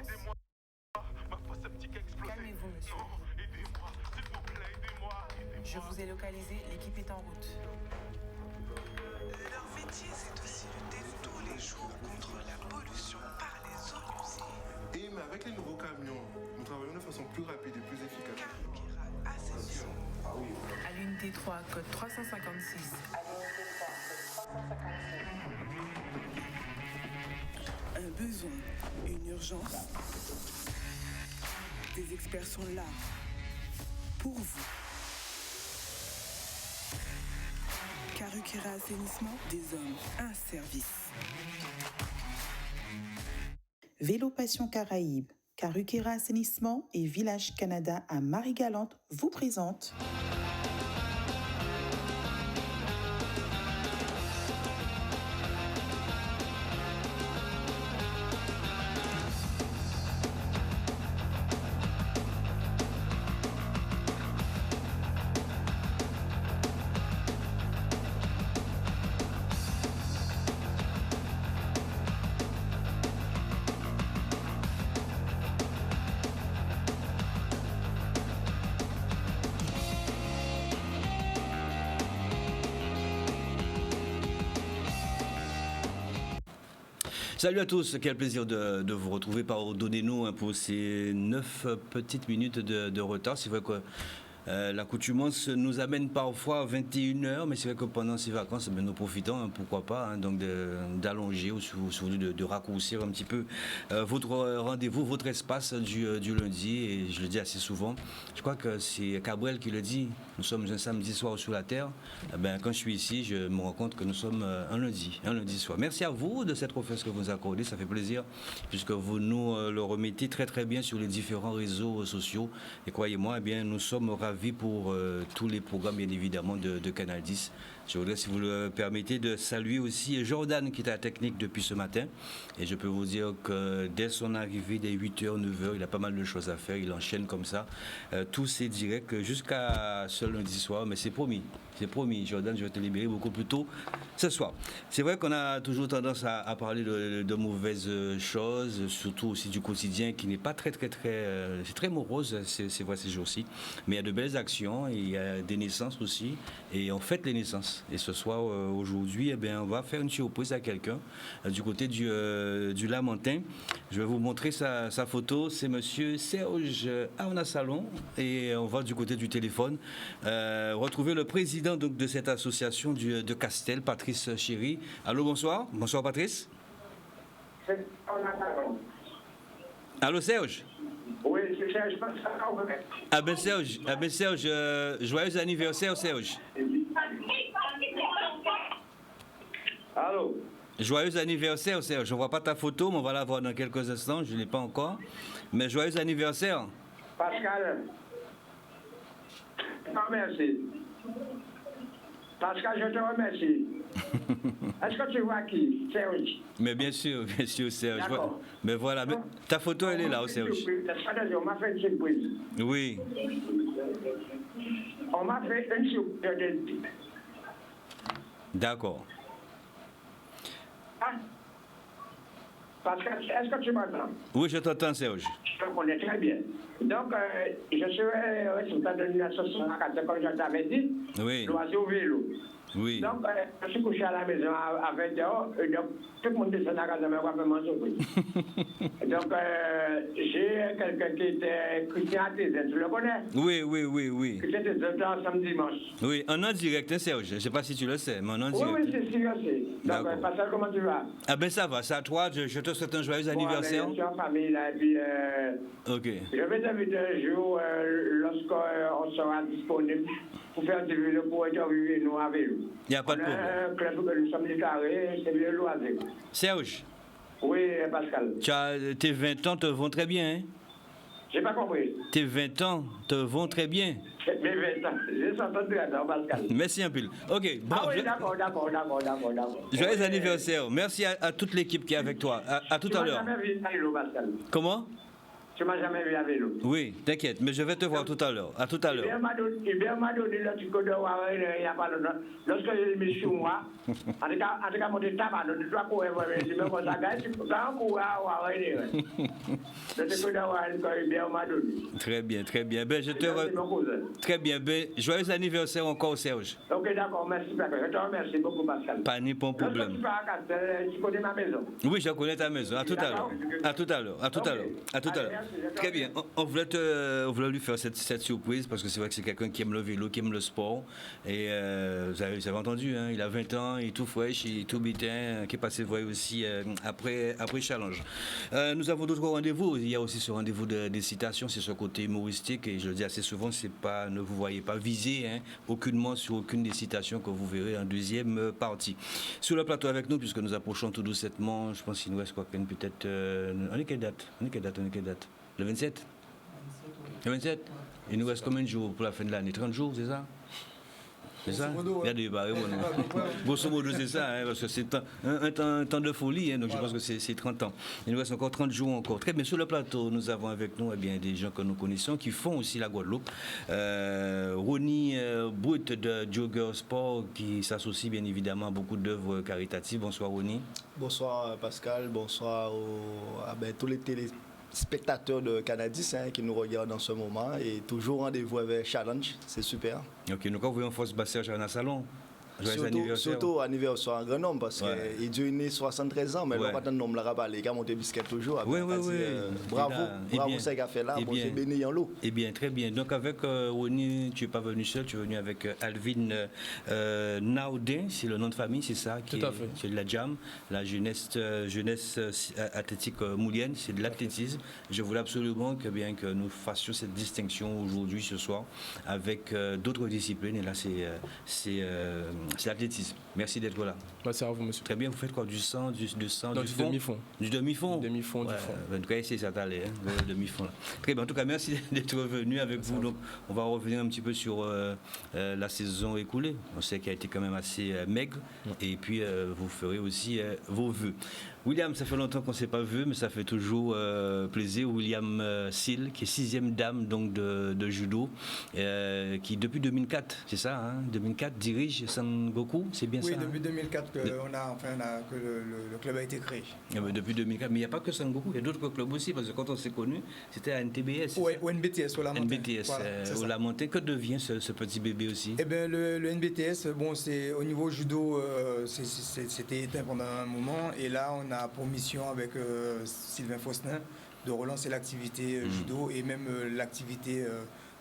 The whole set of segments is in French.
d'urgence. Calmez-vous, monsieur. Je vous ai localisé, l'équipe est en route. Leur métier, c'est aussi lutter tous les jours contre la pollution par les eaux usées. Et mais avec les nouveaux camions, nous travaillons de façon plus rapide et plus efficace. Carukera Assainissement. À l'unité 3, code 356. Un besoin, une urgence. Des experts sont là pour vous. Carukera Assainissement, des hommes, un service. Vélo Passion Caraïbes, Carukera Assainissement et Village Canada à Marie-Galante vous présentent Salut à tous, quel plaisir de vous retrouver. Pardonnez-nous pour ces 9 petites minutes de retard. C'est vrai que l'accoutumance nous amène parfois à 21h, mais c'est vrai que pendant ces vacances, nous profitons, pourquoi pas, donc d'allonger ou surtout de raccourcir un petit peu votre rendez-vous, votre espace du lundi. Et je le dis assez souvent, je crois que c'est Cabrel qui le dit, nous sommes un samedi soir sur la Terre. Quand je suis ici, je me rends compte que nous sommes un lundi soir. Merci à vous de cette confiance que vous nous accordez, ça fait plaisir, puisque vous nous le remettez très très bien sur les différents réseaux sociaux. Et croyez-moi, nous sommes ravis pour tous les programmes, bien évidemment, de Canal 10. Je voudrais, si vous le permettez, de saluer aussi Jordan qui est à la technique depuis ce matin. Et je peux vous dire que dès son arrivée, dès 8h, 9h, il a pas mal de choses à faire. Il enchaîne comme ça. Tous ces directs jusqu'à ce lundi soir. Mais c'est promis. C'est promis. Jordan, je vais te libérer beaucoup plus tôt ce soir. C'est vrai qu'on a toujours tendance à parler de mauvaises choses, surtout aussi du quotidien qui n'est pas très... c'est très morose, c'est vrai ces jours-ci. Mais il y a de belles actions et il y a des naissances aussi. Et on fête les naissances. Et ce soir, aujourd'hui, on va faire une surprise à quelqu'un du côté du Lamentin. Je vais vous montrer sa photo. C'est monsieur Serge Arna Salon. Et on va du côté du téléphone retrouver le président donc, de cette association de Castel, Patrice Chéry. Allô, bonsoir. Bonsoir, Patrice. C'est Arna Salon. Allô, Serge. Oui, c'est Serge. Serge, joyeux anniversaire, Serge. Allô? Joyeux anniversaire, Serge. Je ne vois pas ta photo, mais on va la voir dans quelques instants. Je ne l'ai pas encore. Mais joyeux anniversaire. Pascal. Merci. Pascal, je te remercie. Est-ce que tu vois qui? Serge. Mais bien sûr, Serge. D'accord. Mais voilà, mais ta photo, elle est là, Serge. On m'a fait une surprise. Oui. On m'a fait une surprise. D'accord. Ah. Pascal, est-ce que tu m'entends? Oui, je t'entends, Serge. Je te connais très bien. Donc, je serai responsable de l'association, comme je t'avais dit, oui. L'Oiseau Vélo. Oui. Donc, je suis couché à la maison à 20h, donc tout le monde descend à la casa, mais on va vraiment surprise. Donc, j'ai quelqu'un qui était Christian Tézet, tu le connais? Oui. Christian Tézet, ensemble dimanche. Oui, en direct, hein, Serge. Je ne sais pas si tu le sais, mais en direct. Oui, c'est sûr, c'est. Donc, Pascal, comment tu vas? Ah ben ça va, c'est à toi. Je te souhaite un joyeux anniversaire. Je suis en famille, là, et puis... Ok. Je vais t'inviter un jour, lorsqu'on sera disponible, pour faire du vélo, pour interviewer nous à vélo. Il n'y a pas de problème. Un club que nous sommes déclarés, c'est le loisir. Serge. Oui, Pascal. Tes 20 ans te vont très bien, hein? J'ai pas compris. Tes 20 ans te vont très bien. Mes 20 ans, j'ai 63 ans, Pascal. Merci un peu. Ok. Bon, oui, d'accord. Joyeux anniversaire. Merci à toute l'équipe qui est avec toi. À tout à l'heure. Tu m'as jamais vu à vélo, Pascal. Comment? Tu m'as jamais vu à vélo. Oui, t'inquiète, mais je vais te voir tout à l'heure. À tout à l'heure. Il m'a donné le petit coup de il n'y a pas longtemps. Lorsque je me suis moi, en tout cas, mon tabac, tu dois courir, je me pose à gagner, tu peux courir à le petit coup de il m'a donné. Très bien, très bien. Ben, je te C'est mon cousin. Très bien. Ben, joyeux anniversaire encore, Serge. Ok, d'accord, merci, Pascal. Je te remercie beaucoup, Pascal. Pas ni pour problème. Lorsque tu vas à Castel, tu connais ma maison. Oui, je connais ta maison. À tout à l'heure. À tout à l'heure. À tout à l'heure. À tout à l'heure. Très bien. On voulait lui faire cette surprise parce que c'est vrai que c'est quelqu'un qui aime le vélo, qui aime le sport. Et vous avez entendu, hein, il a 20 ans, il est tout fraîche, il est tout bitin, qui est passé voir aussi après Challenge. Nous avons d'autres rendez-vous. Il y a aussi ce rendez-vous des citations, c'est ce côté humoristique. Et je le dis assez souvent, c'est pas, ne vous voyez pas viser aucunement sur aucune des citations que vous verrez en deuxième partie. Sur le plateau avec nous, puisque nous approchons tout doucement, je pense qu'il nous reste quoi, peut-être. On est quelle date? Le 27? Le 27? Il nous reste combien de jours pour la fin de l'année? 30 jours, c'est ça? C'est ça? Il y a des barres, grosso modo, c'est ça, hein, parce que c'est un temps de folie, hein, donc je pense que c'est 30 ans. Il nous reste encore 30 jours encore. Très bien, sur le plateau, nous avons avec nous des gens que nous connaissons qui font aussi la Guadeloupe. Ronnie Brut de Jogger Sport, qui s'associe bien évidemment à beaucoup d'œuvres caritatives. Bonsoir Ronnie. Bonsoir Pascal, bonsoir à tous les téléspectateurs de Canadis qui nous regardent en ce moment et toujours rendez-vous avec Challenge, c'est super. Ok, nous quand vous voyez force Basser à salon. Surtout anniversaire un grand homme parce qu'il est né 73 ans, mais là, pas de nom, là, il a monté biscuit toujours. Oui. Bravo, ce qu'il a fait là, bon, c'est béni en l'eau. Eh bien, très bien. Donc, avec Ronnie, tu n'es pas venu seul, tu es venu avec Alvin Naudin, c'est le nom de famille, c'est ça? Tout à fait. C'est de la JAM, la jeunesse athlétique moulienne, c'est de l'athlétisme. Je voulais absolument que nous fassions cette distinction aujourd'hui, ce soir, avec d'autres disciplines. Et là, c'est l'athlétisme. Merci d'être là. Merci à vous, monsieur. Très bien, vous faites quoi? Du sang, du fond? Du demi-fond. Du demi-fond? Demi-fond, du fond. En tout cas, ici, ça t'allait, le demi-fond. Là. Très bien, en tout cas, merci d'être venu avec vous. Donc, on va revenir un petit peu sur la saison écoulée. On sait qu'elle a été quand même assez maigre. Et puis, vous ferez aussi vos vœux. William, ça fait longtemps qu'on ne s'est pas vu, mais ça fait toujours plaisir. William Seal, qui est 6e dame donc, de judo, qui depuis 2004, c'est ça, 2004, dirige Sangoku, c'est bien ça? Oui, depuis 2004 que le club a été créé. Depuis 2004, mais il n'y a pas que Sangoku, il y a d'autres clubs aussi, parce que quand on s'est connus, c'était à NTBS. Oui, au NBTS, au Lamontin. NBTS, voilà, au Lamontin. Que devient ce petit bébé aussi? Eh bien, le NBTS, bon, c'est au niveau judo, c'était éteint pendant un moment, et là, on a pour mission avec Sylvain Faustin de relancer l'activité judo et même l'activité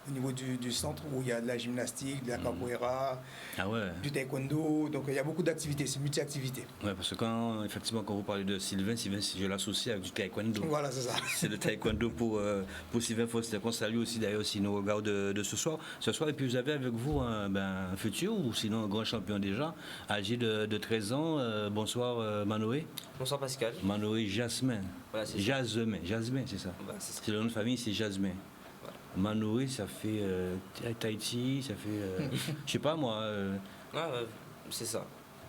au niveau du centre où il y a de la gymnastique, de la capoeira, du taekwondo. Donc il y a beaucoup d'activités, c'est multi-activités. Oui, parce que quand vous parlez de Sylvain, je l'associe avec du taekwondo. Voilà, c'est ça. C'est le taekwondo pour Sylvain Faustin, qu'on salue aussi d'ailleurs si nous regarde de ce soir. Et puis vous avez avec vous un futur ou sinon un grand champion déjà, âgé de 13 ans. Bonsoir Manoé. Bonsoir Pascal. Manoé Jasmin. Voilà, c'est Jasmin, c'est ça. Voilà, c'est le nom de famille, c'est Jasmin. Manoé, ça fait Tahiti, ça fait. Je sais pas moi. C'est ça.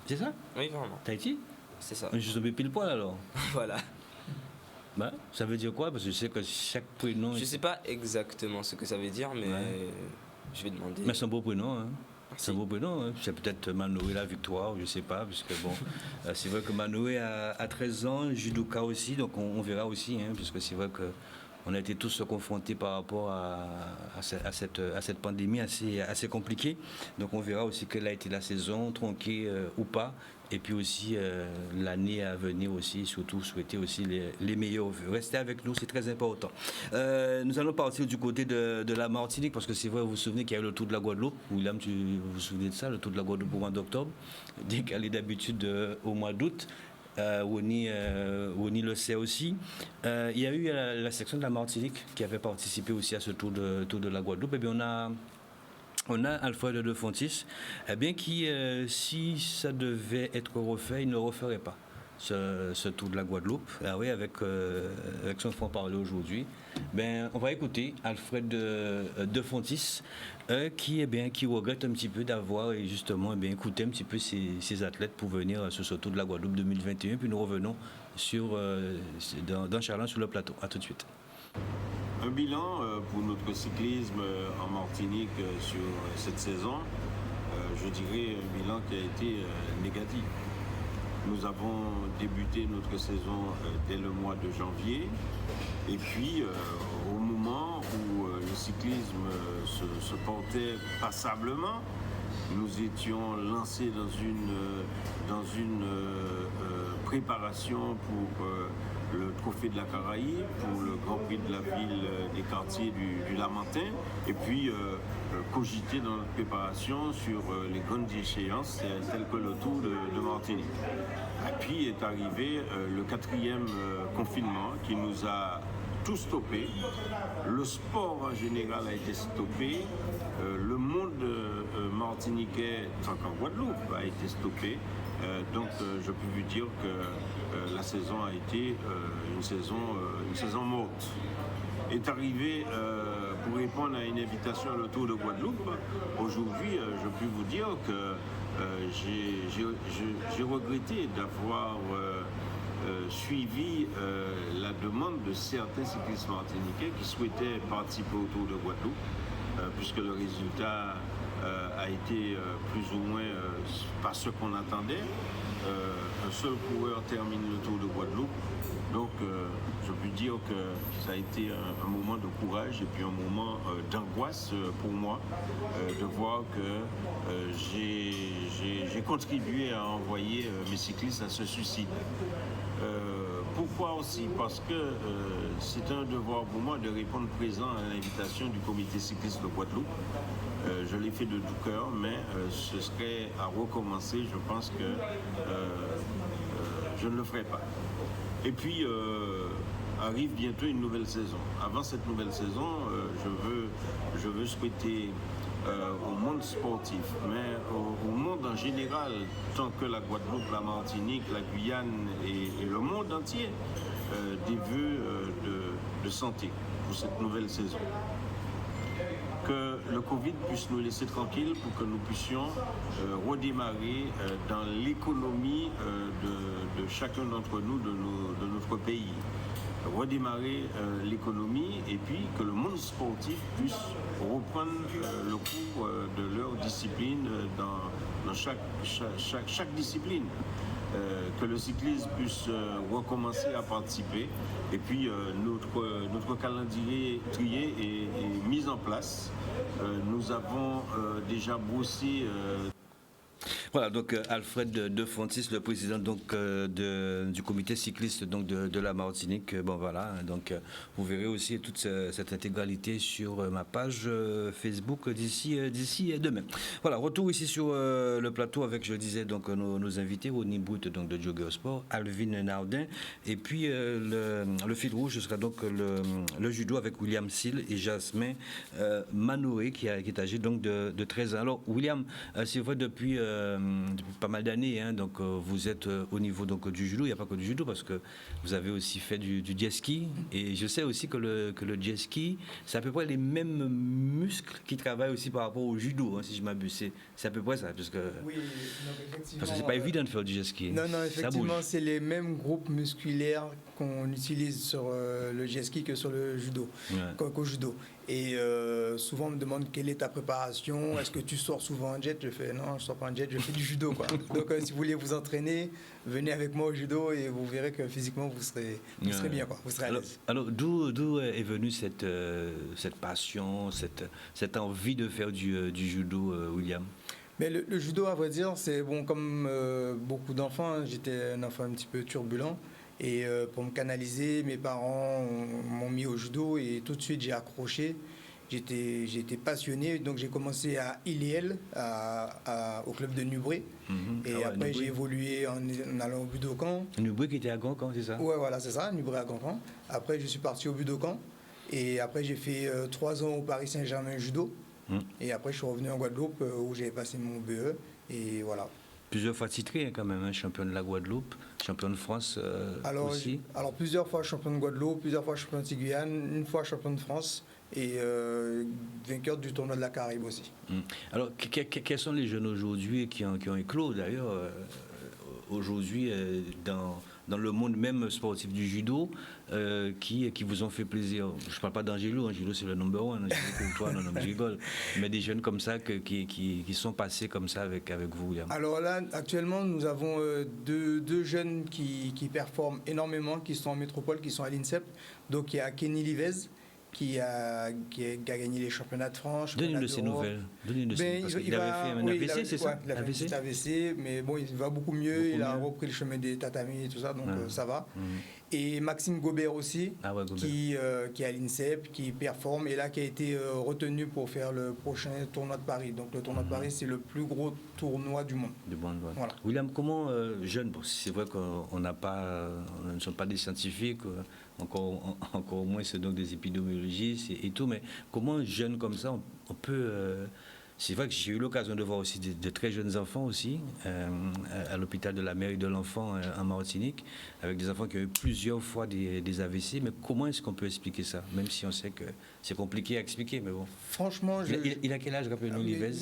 C'est ça? Oui, vraiment. Tahiti? C'est ça. Je suis tombé pile poil alors. Voilà. Ça veut dire quoi? Parce que je sais que chaque prénom. Je sais pas exactement ce que ça veut dire, mais je vais demander. Mais c'est un beau prénom, hein. C'est un beau prénom, hein. C'est peut-être Manoé la victoire, je sais pas, puisque bon, c'est vrai que Manoé a 13 ans, judoka aussi, donc on verra aussi, hein, puisque c'est vrai que. On a été tous confrontés par rapport à cette pandémie assez compliquée. Donc on verra aussi quelle a été la saison, tronquée ou pas. Et puis aussi l'année à venir aussi, surtout souhaiter aussi les meilleurs vœux. Restez avec nous, c'est très important. Nous allons partir du côté de la Martinique, parce que c'est vrai, vous vous souvenez qu'il y a eu le Tour de la Guadeloupe. William, vous vous souvenez de ça, le Tour de la Guadeloupe au mois d'octobre, décalé d'habitude au mois d'août. Ronnie le sait aussi. Il y a eu la section de la Martinique qui avait participé aussi à ce tour de la Guadeloupe. Et bien on a Alfred de Fontis, qui, si ça devait être refait, il ne le referait pas. Ce tour de la Guadeloupe, avec son franc-parler aujourd'hui. On va écouter Alfred de Fontis, qui regrette un petit peu d'avoir justement écouté un petit peu ces athlètes pour venir sur ce tour de la Guadeloupe 2021. Puis nous revenons dans Challenge sur le plateau. À tout de suite. Un bilan pour notre cyclisme en Martinique sur cette saison, je dirais un bilan qui a été négatif. Nous avons débuté notre saison dès le mois de janvier et puis au moment où le cyclisme se portait passablement, nous étions lancés dans une préparation pour le Trophée de la Caraïbe, pour le Grand Prix de la ville des quartiers du Lamentin, et puis cogiter dans notre préparation sur les grandes échéances telles que le Tour de Martinique. Et puis est arrivé le 4e confinement qui nous a tout stoppé. Le sport en général a été stoppé. Le monde martiniquais, tant qu'en Guadeloupe, a été stoppé. Donc je peux vous dire que la saison a été une saison morte. Est arrivé pour répondre à une invitation à le Tour de Guadeloupe. Aujourd'hui, je peux vous dire que j'ai regretté d'avoir suivi la demande de certains cyclistes martiniquais qui souhaitaient participer au Tour de Guadeloupe, puisque le résultat a été plus ou moins pas ce qu'on attendait. Un seul coureur termine le Tour de Guadeloupe. Donc, je peux dire que ça a été un moment de courage et puis un moment d'angoisse pour moi de voir que j'ai contribué à envoyer mes cyclistes à ce suicide. Pourquoi aussi? Parce que c'est un devoir pour moi de répondre présent à l'invitation du comité cycliste de Guadeloupe. Je l'ai fait de tout cœur, mais ce serait à recommencer. Je pense que je ne le ferai pas. Et puis, arrive bientôt une nouvelle saison. Avant cette nouvelle saison, je veux souhaiter au monde sportif, mais au monde en général, tant que la Guadeloupe, la Martinique, la Guyane et le monde entier, des vœux de santé pour cette nouvelle saison. Que le Covid puisse nous laisser tranquilles pour que nous puissions redémarrer dans l'économie de chacun d'entre nous, de notre pays. Redémarrer l'économie et puis que le monde sportif puisse reprendre le cours de leur discipline dans chaque discipline. Que le cyclisme puisse recommencer à participer et puis notre calendrier trié est mis en place. Nous avons déjà brossé. Voilà, donc Alfred de Fontis, le président donc, du comité cycliste donc, de la Martinique. Bon voilà, donc vous verrez aussi toute cette intégralité sur ma page Facebook d'ici demain. Voilà, retour ici sur le plateau avec, je le disais, donc, nos invités, Ronnie Brut donc, de Jogger Sport, Alvin Nardin, et puis le fil rouge, ce sera donc le judo avec William Seal et Jasmin Manouré qui est âgé donc de 13 ans. Alors William, c'est vrai depuis pas mal d'années, hein, donc vous êtes au niveau donc, du judo, il n'y a pas que du judo parce que vous avez aussi fait du jet ski et je sais aussi que le jet ski, c'est à peu près les mêmes muscles qui travaillent aussi par rapport au judo, hein, si je m'abuse, c'est à peu près ça, parce que oui, donc effectivement, parce que c'est pas évident de faire du jet ski. Non, effectivement, c'est les mêmes groupes musculaires qu'on utilise sur le jet ski que sur le judo, qu'au judo. Et souvent on me demande quelle est ta préparation, est-ce que tu sors souvent en jet? Je fais non, je ne sors pas en jet, je fais du judo, quoi. Donc si vous voulez vous entraîner, venez avec moi au judo et vous verrez que physiquement vous serez bien, quoi. Vous serez à l'aise. Alors d'où est venue cette passion, cette envie de faire du judo, William? Mais le judo, à vrai dire, c'est bon, comme beaucoup d'enfants, j'étais un enfant un petit peu turbulent. Et pour me canaliser, mes parents m'ont mis au judo et tout de suite j'ai accroché. J'étais passionné, donc j'ai commencé à ILL, au club de Nubré. Et après j'ai évolué en allant au Budokan. Nubré qui était à Gancan, c'est ça? Ouais, voilà, c'est ça, Nubré à Gancan. Après je suis parti au Budokan. Et après j'ai fait 3 ans au Paris Saint-Germain judo. Et après je suis revenu en Guadeloupe où j'ai passé mon BE. Et voilà. Plusieurs fois titré hein, quand même, hein, champion de la Guadeloupe, champion de France aussi. Alors plusieurs fois champion de Guadeloupe, plusieurs fois champion de Guyane, une fois champion de France et vainqueur du tournoi de la Caraïbe aussi. Alors quels sont les jeunes aujourd'hui qui ont éclos d'ailleurs aujourd'hui dans le monde même sportif du judo qui vous ont fait plaisir. Je ne parle pas d'Angelo, Angelo c'est le number one, Angelo toi, non, je rigole. Mais des jeunes comme ça qui sont passés comme ça avec vous, William. Alors là, actuellement, nous avons deux jeunes qui performent énormément, qui sont en métropole, qui sont à l'INSEP. Donc il y a Kenny Livez, qui a gagné les championnats de France. Donnez-nous de ces nouvelles. Donnez-nous parce qu'il avait fait un AVC, c'est ça? Il a fait un petit AVC, mais bon, il va beaucoup mieux. Il a repris le chemin des tatamis et tout ça, donc ça va. Et Maxime Gobert aussi, qui est à l'INSEP, qui performe et là qui a été retenu pour faire le prochain tournoi de Paris. Donc le tournoi de Paris, c'est le plus gros tournoi du monde. Voilà. William, comment jeune, bon, c'est vrai qu'on n'a pas, on ne sommes pas des scientifiques, encore moins c'est donc des épidémiologistes et tout, mais comment jeune comme ça, on peut... c'est vrai que j'ai eu l'occasion de voir aussi de très jeunes enfants aussi à l'hôpital de la mère et de l'enfant en Martinique, avec des enfants qui ont eu plusieurs fois des AVC. Mais comment est-ce qu'on peut expliquer ça? Même si on sait que c'est compliqué à expliquer, mais bon. Franchement, il a quel âge, rappelez-nous, Livez?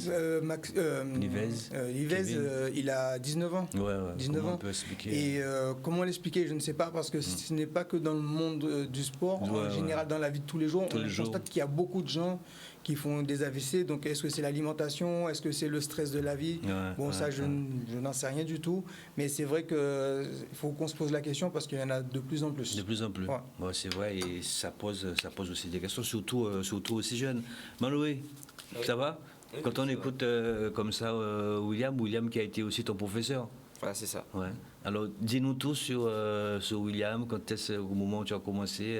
Livez, il a 19 ans. Ouais, 19 comment ans. on peut expliquer? Et comment l'expliquer? Je ne sais pas, parce que ce n'est pas que dans le monde du sport, en général, dans la vie de tous les jours, on constate qu'il y a beaucoup de gens qui font des AVC. Donc, est-ce que c'est l'alimentation? Est-ce que c'est le stress de la vie? Je n'en sais rien du tout. Mais c'est vrai qu'il faut qu'on se pose la question parce qu'il y en a de plus en plus. De plus en plus. Ouais. Bon, c'est vrai, et ça pose aussi des questions, surtout aussi jeunes. Manoé, ça va? Oui, quand on écoute comme ça William qui a été aussi ton professeur. Voilà, c'est ça. Ouais. Alors, dis-nous tout sur William. Quand est-ce au moment où tu as commencé?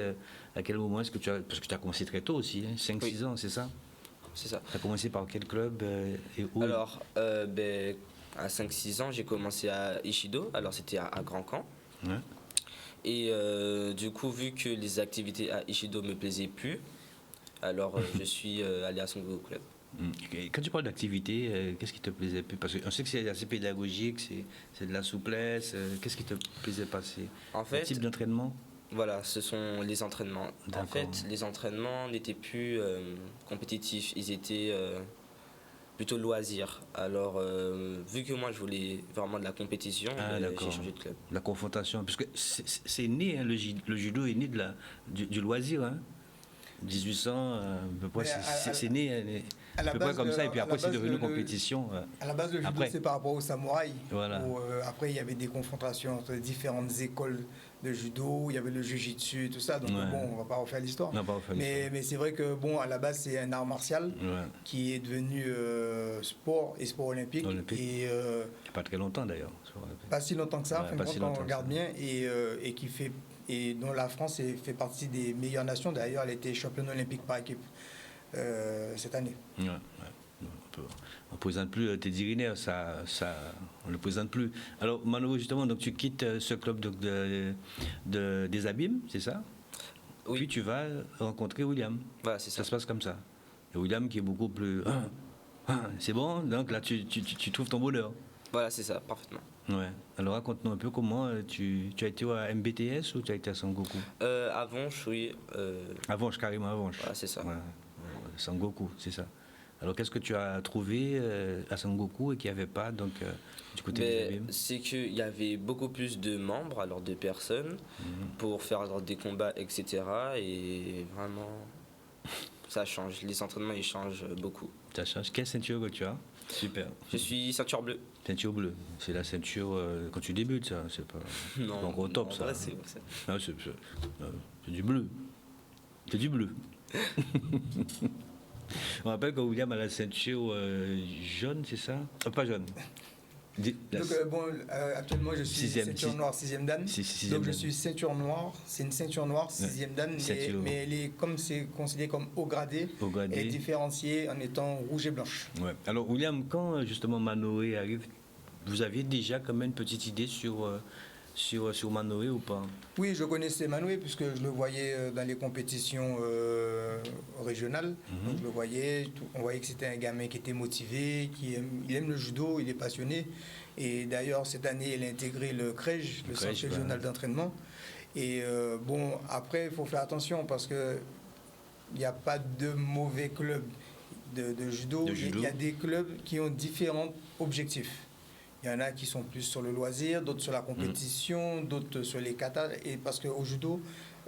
À quel moment est-ce que tu as... Parce que tu as commencé très tôt aussi, 5-6 ans, c'est ça? C'est ça. Tu as commencé par quel club et où? Alors, à 5-6 ans, j'ai commencé à Ishido. Alors, c'était à Grand Camp. Ouais. Et du coup, vu que les activités à Ishido me plaisaient plus, alors je suis allé à Son Goku Club. Quand tu parles d'activité, qu'est-ce qui te plaisait plus? Parce qu'on sait que c'est assez pédagogique, c'est de la souplesse. Qu'est-ce qui te plaisait pas? En fait, le type d'entraînement? Voilà, ce sont les entraînements. En fait, les entraînements n'étaient plus compétitifs, ils étaient plutôt loisirs. Alors, vu que moi je voulais vraiment de la compétition, j'ai changé de club. La confrontation, parce que c'est né, hein, le judo est né du loisir. Hein. 1800, à peu près, c'est né à peu près comme ça, et puis après c'est devenu compétition. À la base, le judo, c'est par rapport aux samouraïs. Voilà. Où, après, il y avait des confrontations entre différentes écoles de judo, il y avait le jiu-jitsu et tout ça, donc bon, on va pas refaire l'histoire. Mais c'est vrai que, bon, à la base, c'est un art martial qui est devenu sport et sport olympique. Et, pas très longtemps d'ailleurs. Pas si longtemps que ça, quand on regarde bien, et qui fait... Et dont la France fait partie des meilleures nations. D'ailleurs, elle était championne olympique par équipe cette année. On ne présente plus Teddy Riner, on ne le présente plus. Alors, Mano, justement, donc, tu quittes ce club des Abîmes, c'est ça? Oui. Puis tu vas rencontrer William. Voilà, c'est ça. Ça se passe comme ça. Et William qui est beaucoup plus... c'est bon, donc là, tu trouves ton bonheur. Voilà, c'est ça, parfaitement. Ouais. Alors raconte-nous un peu comment tu as été à MBTS ou tu as été à Sangoku? Avonche, oui. Avonche, carrément Avonche. Voilà, c'est ça. Ouais. Sangoku, c'est ça. Alors qu'est-ce que tu as trouvé à Sangoku et qu'il n'y avait pas donc, du côté des Abîmes? C'est qu'il y avait beaucoup plus de membres, alors de personnes, pour faire alors, des combats, etc. Et vraiment, ça change. Les entraînements, ils changent beaucoup. Ça change. Quelle ceinture que tu as? Super. Je suis ceinture bleue. Ceinture bleue. C'est la ceinture quand tu débutes, ça. C'est pas encore au top, ça. Non, c'est du bleu. C'est du bleu. On rappelle que William a la ceinture jaune, c'est ça? Pas jaune. Donc, actuellement, je suis ceinture noire 6e dan. Donc, je suis ceinture noire. C'est une ceinture noire 6e dan, mais elle est, comme c'est considéré comme haut gradé, elle est différenciée en étant rouge et blanche. Ouais. Alors, William, quand justement Manoé arrive, vous aviez déjà quand même une petite idée sur Manoé ou pas? Oui, je connaissais Manoé puisque je le voyais dans les compétitions régionales. Donc, je le voyais, on voyait que c'était un gamin qui était motivé, il aime le judo, il est passionné. Et d'ailleurs, cette année, il a intégré le CREJ, le Centre régional d'entraînement. Et bon, après, il faut faire attention parce qu'il n'y a pas de mauvais clubs de judo. Il y a des clubs qui ont différents objectifs. Il y en a qui sont plus sur le loisir, d'autres sur la compétition, d'autres sur les katas. Et parce qu'au judo,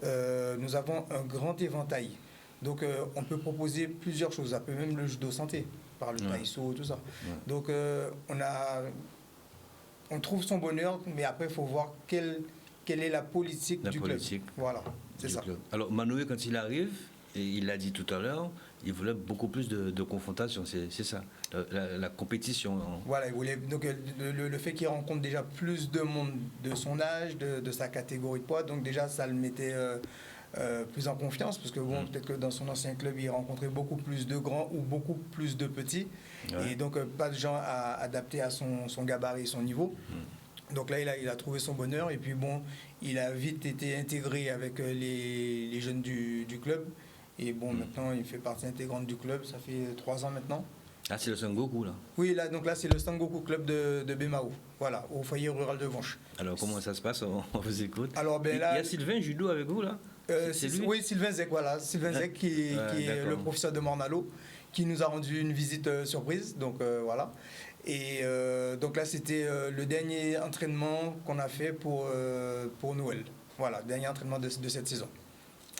nous avons un grand éventail. Donc, on peut proposer plusieurs choses. Après, même le judo santé, par le taïso, tout ça. Donc, on trouve son bonheur, mais après, il faut voir quelle est la politique du club. Voilà, c'est ça. Alors, Manoé, quand il arrive, et il l'a dit tout à l'heure, il voulait beaucoup plus de confrontation, c'est ça, la compétition. Voilà, il voulait, donc le fait qu'il rencontre déjà plus de monde de son âge, de sa catégorie de poids, donc déjà ça le mettait plus en confiance, parce que bon, peut-être que dans son ancien club, il rencontrait beaucoup plus de grands ou beaucoup plus de petits, et donc pas de gens adaptés à son gabarit et son niveau. Donc là, il a trouvé son bonheur, et puis bon, il a vite été intégré avec les jeunes du club. Et bon, maintenant, il fait partie intégrante du club. Ça fait 3 ans maintenant. Ah, c'est le Sangoku, là? Oui, donc là, c'est le Sangoku Club de Bémao. Voilà, au foyer rural de Vanches. Alors, comment ça se passe? On vous écoute. Alors, il y a Sylvain Judo avec vous, là? C'est lui? Oui, Sylvain Zek, voilà. Sylvain Zek, qui est le professeur de Mornalo, qui nous a rendu une visite surprise. Donc, voilà. Et donc là, c'était le dernier entraînement qu'on a fait pour Noël. Voilà, dernier entraînement de cette saison.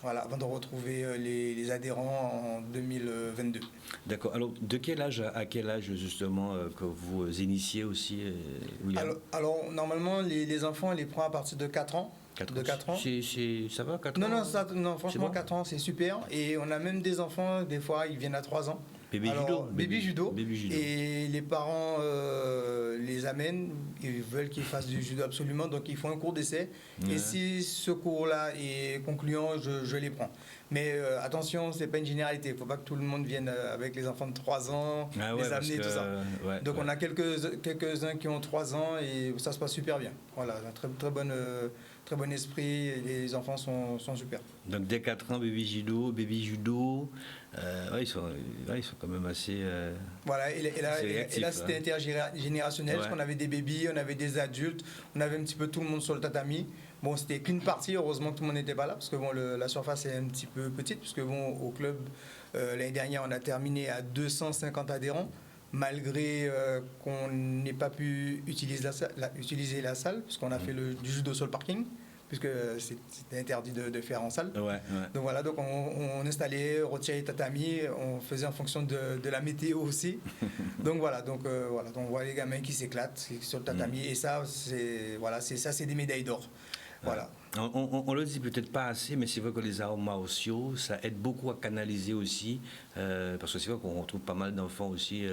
Voilà, avant de retrouver les adhérents en 2022. D'accord. Alors, de quel âge à quel âge, justement, que vous initiez aussi, William? Alors, normalement, les enfants, on les prend à partir de 4 ans. 4 de 4 ans. Ça va, 4 non, ans? Non, franchement, bon? 4 ans, c'est super. Et on a même des enfants, des fois, ils viennent à 3 ans. Baby judo. Et les parents les amènent, ils veulent qu'ils fassent du judo absolument, donc ils font un cours d'essai. Et si ce cours-là est concluant, je les prends. Mais attention, c'est pas une généralité. Il ne faut pas que tout le monde vienne avec les enfants de 3 ans, les amener, tout ça. Donc on a quelques-uns qui ont 3 ans et ça se passe super bien. Voilà, un très bon esprit, et les enfants sont super. Donc dès 4 ans, baby judo, ils sont quand même assez... Voilà, et là c'était intergénérationnel, parce qu'on avait des bébés, on avait des adultes, on avait un petit peu tout le monde sur le tatami. Bon, c'était qu'une partie, heureusement que tout le monde n'était pas là, parce que bon, la surface est un petit peu petite, puisque bon, au club, l'année dernière, on a terminé à 250 adhérents, malgré qu'on n'ait pas pu utiliser la salle, puisqu'on a fait du judo sur le parking, puisque c'était interdit de faire en salle. Donc voilà, donc on installait, retirait les tatamis, on faisait en fonction de la météo aussi. Donc voilà, donc on voit les gamins qui s'éclatent sur le tatami, et ça, c'est des médailles d'or. Voilà. On le dit peut-être pas assez, mais c'est vrai que les arts martiaux, ça aide beaucoup à canaliser aussi, parce que c'est vrai qu'on retrouve pas mal d'enfants aussi,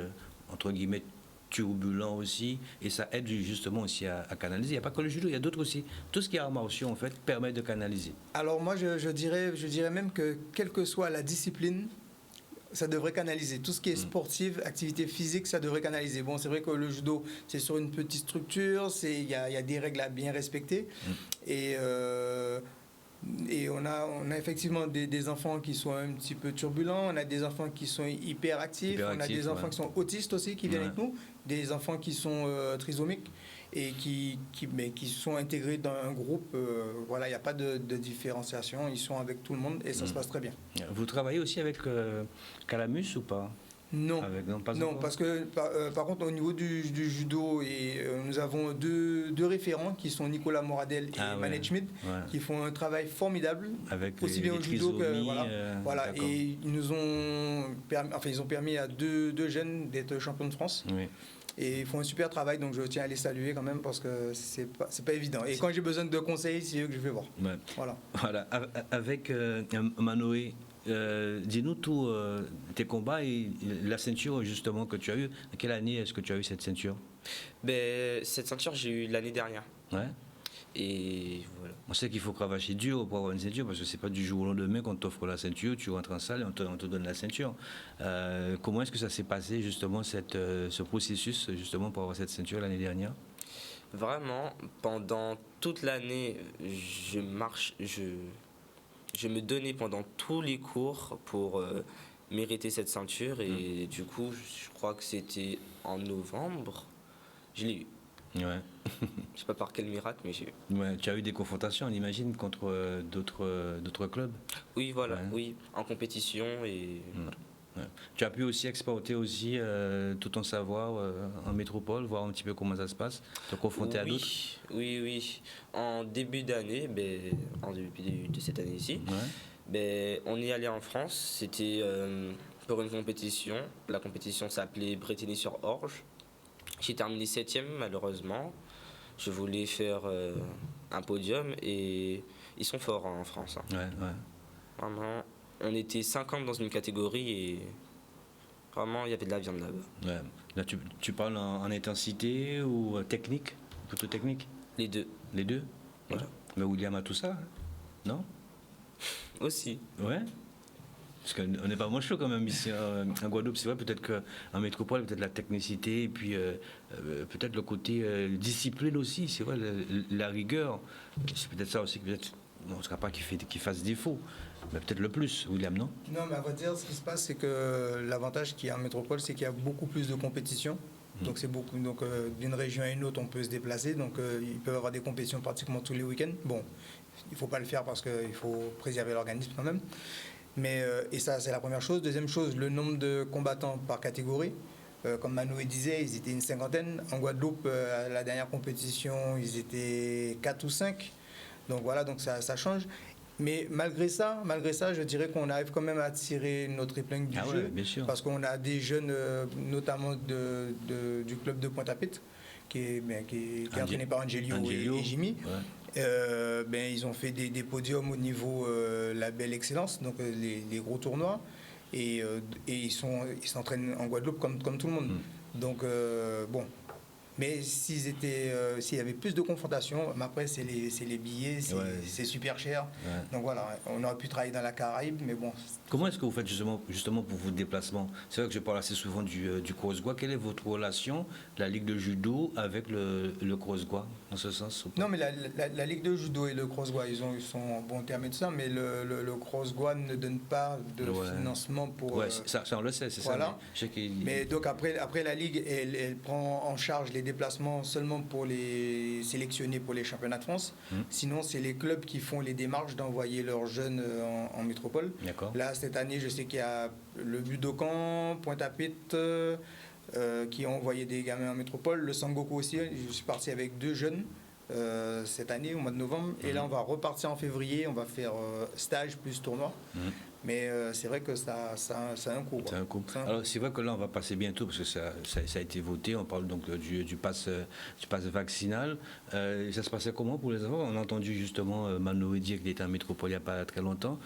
entre guillemets, turbulents aussi, et ça aide justement aussi à canaliser. Il n'y a pas que le judo, il y a d'autres aussi. Tout ce qui est arts martiaux, en fait, permet de canaliser. Alors moi, je dirais même que, quelle que soit la discipline, ça devrait canaliser. Tout ce qui est sportif, activité physique, ça devrait canaliser. Bon, c'est vrai que le judo, c'est sur une petite structure, il y a des règles à bien respecter. Et on a effectivement des enfants qui sont un petit peu turbulents, on a des enfants qui sont hyperactifs, on a des enfants qui sont autistes aussi, qui viennent avec nous, des enfants qui sont trisomiques et qui sont intégrés dans un groupe. Voilà, il n'y a pas de différenciation, ils sont avec tout le monde et ça se passe très bien. Vous travaillez aussi avec Calamus ou pas? Non, parce que par contre au niveau du judo, nous avons deux référents qui sont Nicolas Moradel et Manet Schmid, qui font un travail formidable, avec aussi bien au judo que voilà. Et ils ont permis à deux jeunes d'être champions de France. Et ils font un super travail, donc je tiens à les saluer quand même, parce que c'est pas évident. Et quand j'ai besoin de conseils, c'est eux que je vais voir. Voilà. Avec Manoé, dis-nous tous tes combats et la ceinture justement que tu as eue. À quelle année est-ce que tu as eu cette ceinture? Cette ceinture, j'ai eu l'année dernière. Et voilà. On sait qu'il faut cravacher dur pour avoir une ceinture, parce que c'est pas du jour au lendemain qu'on t'offre la ceinture, tu rentres en salle et on te donne la ceinture. Comment est-ce que ça s'est passé justement ce processus justement pour avoir cette ceinture l'année dernière? Vraiment, pendant toute l'année, je me donnais pendant tous les cours pour mériter cette ceinture, et du coup, je crois que c'était en novembre, je l'ai eu. Je sais pas par quel miracle, mais j'ai eu. Tu as eu des confrontations, on imagine, contre d'autres clubs? Oui, voilà, oui, en compétition et... Ouais. Tu as pu aussi exporter aussi tout ton savoir en métropole, voir un petit peu comment ça se passe, te confronter à d'autres. Oui. En début d'année, en début de cette année ici, on est allé en France. C'était pour une compétition. La compétition s'appelait Bretigny-sur-Orge. J'ai terminé 7e malheureusement. Je voulais faire un podium et ils sont forts en France. Vraiment, on était 50 dans une catégorie et vraiment il y avait de la viande là-bas. Ouais. Là, tu parles en intensité ou technique, plutôt technique? Les deux. Les deux? Voilà. Mais William a tout ça, hein? Non? Aussi. Ouais. Parce qu'on n'est pas moins chaud quand même ici en Guadeloupe. C'est vrai, peut-être qu'en métropole, peut-être la technicité et puis peut-être le côté discipline aussi. C'est vrai, la rigueur. C'est peut-être ça aussi, peut-être, non, on ne sera pas qu'il fasse défaut. Mais peut-être le plus, William, non? Non, mais à vrai dire, ce qui se passe, c'est que l'avantage qu'il y a en métropole, c'est qu'il y a beaucoup plus de compétitions. Donc, d'une région à une autre, on peut se déplacer. Donc, ils peuvent avoir des compétitions pratiquement tous les week-ends. Bon, il ne faut pas le faire parce qu'il faut préserver l'organisme quand même. Mais, et ça, c'est la première chose. Deuxième chose, le nombre de combattants par catégorie. Comme Manoé disait, ils étaient une 50aine. En Guadeloupe, à la dernière compétition, ils étaient 4 ou 5. Donc voilà, donc ça change. Mais malgré ça, je dirais qu'on arrive quand même à tirer notre épingle du jeu. Bien sûr. Parce qu'on a des jeunes, notamment du club de Pointe-à-Pitre, qui est entraîné par Angelio et Jimmy. Ils ont fait des podiums au niveau label Excellence, donc les gros tournois. Et ils s'entraînent en Guadeloupe comme tout le monde. Donc, bon. Mais s'il y avait plus de confrontations, après c'est les billets, c'est super cher. Donc voilà, on aurait pu travailler dans la Caraïbe, mais bon. Comment est-ce que vous faites justement pour vos déplacements? C'est vrai que je parle assez souvent du cross-gua. Quelle est votre relation, la Ligue de judo, avec le cross-gua, dans ce sens? Non, mais la Ligue de judo et le cross-gua, ils sont en bon terme et tout ça, mais le cross-gua ne donne pas de financement pour... Oui, ça on le sait, c'est voilà. Ça. Mais donc après la Ligue, elle prend en charge les déplacements seulement pour les sélectionnés pour les championnats de France. Sinon, c'est les clubs qui font les démarches d'envoyer leurs jeunes en métropole. Là, cette année, je sais qu'il y a le Budokan, Pointe-à-Pitre, qui ont envoyé des gamins en métropole. Le Sangoku aussi, je suis parti avec 2 jeunes cette année, au mois de novembre. Et là, on va repartir en février, on va faire stage plus tournoi. Mais c'est vrai que ça a un coût. C'est un coût. Alors, c'est vrai que là, on va passer bientôt, parce que ça a été voté. On parle donc du pass vaccinal. Ça se passait comment pour les enfants? On a entendu justement Manoé dire qu'il était en métropole il n'y a pas très longtemps.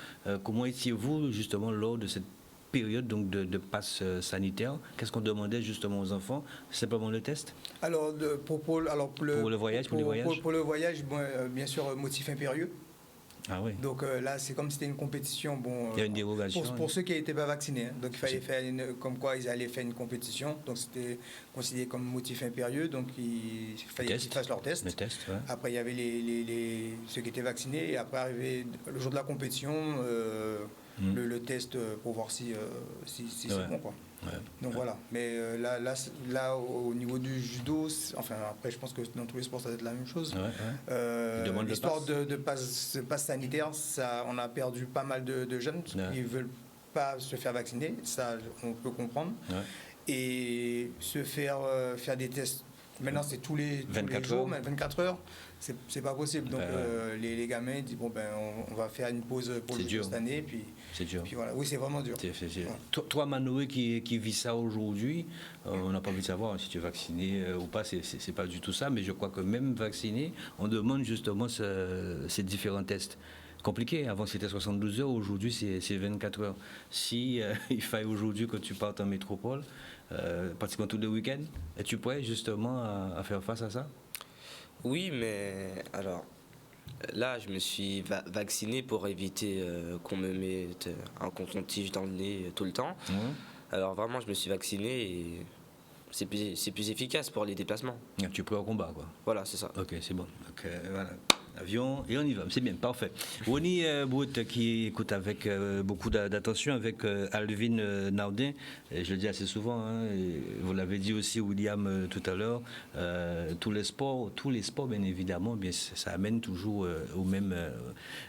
Comment étiez-vous justement lors de cette période donc de passe sanitaire? Qu'est-ce qu'on demandait justement aux enfants? Simplement le test? Alors, pour le voyage, Pour le voyage, bien sûr, motif impérieux. Ah oui. Donc là, c'est comme si c'était une compétition. Bon, il y a une dérogation. Pour ceux qui n'étaient pas vaccinés. Hein. Donc il fallait faire comme quoi ils allaient faire une compétition. Donc c'était considéré comme motif impérieux. Donc il fallait qu'ils fassent leur test. Après, il y avait ceux qui étaient vaccinés. Et après, arrivé le jour de la compétition, le test pour voir si c'est bon, quoi. Donc voilà, mais là au niveau du judo, enfin après je pense que dans tous les sports ça va être la même chose. L'histoire de passe sanitaire, on a perdu pas mal de jeunes qui ne veulent pas se faire vacciner, ça on peut comprendre. Et se faire des tests, maintenant c'est tous les jours, 24 heures, c'est pas possible. Donc les gamins disent on va faire une pause pour cette année, puis c'est dur. Puis voilà, oui, c'est vraiment dur. Toi, Manoé, qui vit ça aujourd'hui, on n'a pas envie de savoir si tu es vacciné ou pas, c'est pas du tout ça, mais je crois que même vacciné, on demande justement ces différents tests. Compliqué, avant c'était 72 heures, aujourd'hui c'est 24 heures. Si il faille aujourd'hui que tu partes en métropole, pratiquement tous les week-ends, es-tu prêt justement à faire face à ça? Oui, mais alors... Là, je me suis vacciné pour éviter qu'on me mette un coton-tige dans le nez tout le temps. Alors vraiment, je me suis vacciné et c'est plus efficace pour les déplacements. Tu es prêt au combat, quoi. Voilà, c'est ça. Ok, c'est bon. Donc, voilà. avion, et on y va. C'est bien, parfait. Ronnie Brut qui écoute avec beaucoup d'attention, avec Alvin Naudin, et je le dis assez souvent, hein, et vous l'avez dit aussi William tout à l'heure, tous les sports bien évidemment, bien, ça amène toujours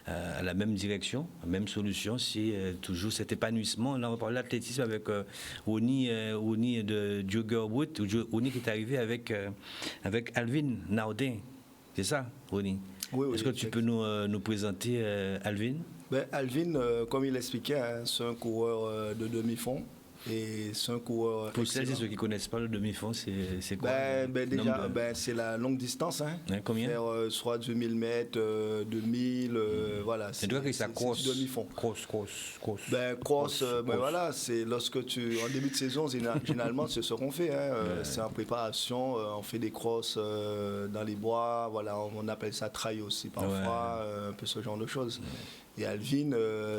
à la même direction, à la même solution, c'est toujours cet épanouissement. Là on parle de l'athlétisme avec Ronnie de Jogger Brut, Ronnie qui est arrivé avec Alvin Naudin. C'est ça, Ronnie? Oui, Est-ce que tu peux nous présenter Alvin? Alvin, comme il l'expliquait, hein, c'est un coureur de demi-fond. Et c'est un coureur. Pour celles et ceux qui ne connaissent pas le demi-fond, c'est quoi? Déjà, c'est la longue distance. Hein. Combien? Faire soit 2000 mètres, 2000, voilà. C'est toi qui ça cross. Demi-fond. Cross. Voilà, c'est lorsque en début de saison, généralement, c'est ce qu'on fait. Hein. C'est en préparation, on fait des crosses dans les bois, voilà, on appelle ça trail aussi parfois, un peu ce genre de choses. Et Alvin,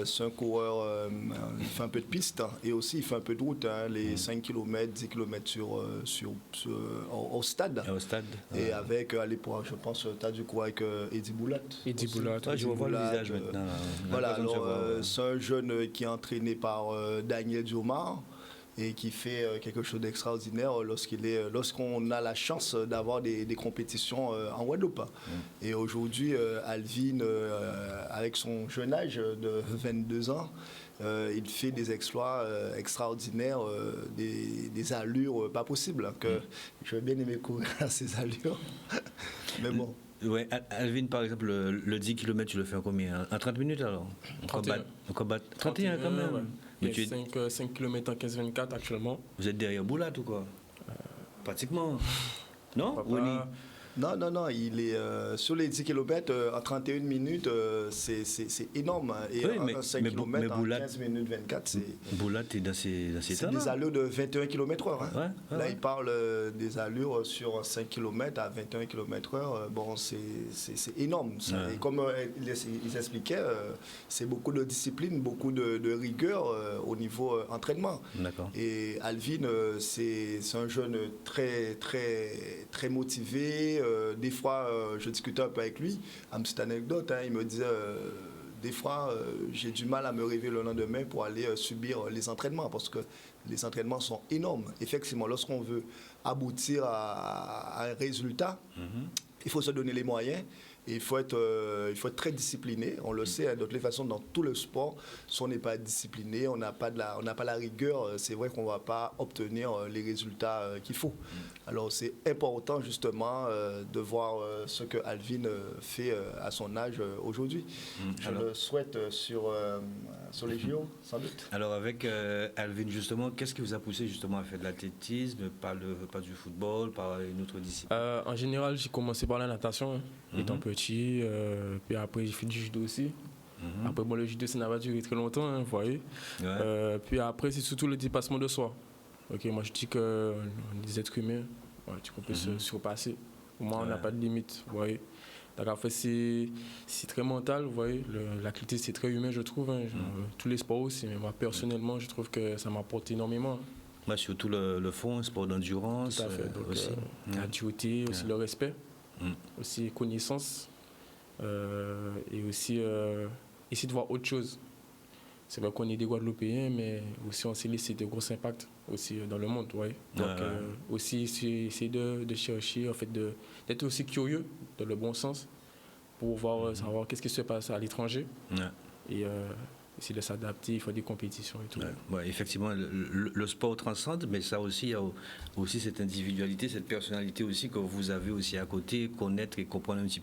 c'est un coureur, il fait un peu de piste et aussi il fait un peu de route, hein, les 5 km, 10 km au stade. Et avec, à l'époque, je pense, tu as du coup avec Eddie Boulat. Eddie Boulat, je revois le visage maintenant. Voilà, alors c'est un jeune qui est entraîné par Daniel Diomar et qui fait quelque chose d'extraordinaire lorsqu'on a la chance d'avoir des compétitions en Guadeloupe. Et aujourd'hui, Alvin, avec son jeune âge de 22 ans, il fait des exploits extraordinaires, des allures pas possibles. Que je vais bien aimer courir à ces allures. Mais bon. Ouais, Alvin, par exemple, le 10 km, tu le fais en combien? En 30 minutes alors? 31. 31 quand même. Ouais. Il y a 5 km en 15-24 actuellement. Vous êtes derrière Boulat ou quoi? Pratiquement. Non? Non, il est sur les 10 km en 31 minutes, c'est énorme. Et en 5 km en 15 minutes 24, c'est... Boulat est dans ces c'est des allures de 21 km/h. Hein. Là, il parle des allures sur 5 km à 21 km/h. Bon, c'est énorme. Ça. Et comme il expliquait, c'est beaucoup de discipline, beaucoup de rigueur au niveau entraînement. Et Alvin, c'est un jeune très, très, très motivé. Des fois, je discutais un peu avec lui, à une petite anecdote, hein, il me disait, des fois, j'ai du mal à me réveiller le lendemain pour aller subir les entraînements, parce que les entraînements sont énormes. Effectivement, lorsqu'on veut aboutir à un résultat, il faut se donner les moyens. Et il faut être très discipliné. On le sait, hein, de toutes les façons, dans tout le sport, si on n'est pas discipliné, on n'a pas la rigueur, c'est vrai qu'on ne va pas obtenir les résultats qu'il faut. Alors c'est important justement de voir ce que Alvin fait à son âge aujourd'hui. Je le souhaite sur les JO, sans doute. Alors avec Alvin, justement, qu'est-ce qui vous a poussé justement à faire de l'athlétisme, pas du football, par une autre discipline? En général, j'ai commencé par la natation, étant petit, puis après j'ai fait du judo aussi. Après, le judo, ça n'a pas duré très longtemps, hein, vous voyez. Puis après, c'est surtout le dépassement de soi. Moi, je dis qu'on est des êtres humains, on peut se surpasser. Au moins, on n'a pas de limite, vous voyez. Donc, en fait, c'est très mental, vous voyez. L'activité, c'est très humain, je trouve. Hein. Tous les sports aussi, mais moi, personnellement, je trouve que ça m'apporte énormément. Surtout le fond, sport d'endurance. Tout à fait. Donc, la dureté, aussi le respect, aussi connaissance, et aussi essayer de voir autre chose. C'est vrai qu'on est des Guadeloupéens, mais aussi on s'est laissé de gros impacts aussi dans le monde. Ouais. Donc aussi essayer de chercher, en fait, d'être aussi curieux dans le bon sens pour voir, savoir qu'est-ce qui se passe à l'étranger. Et essayer de s'adapter, il faut des compétitions et tout. Effectivement, le sport transcende, mais ça aussi, il y a aussi cette individualité, cette personnalité aussi que vous avez aussi à côté, connaître et comprendre un petit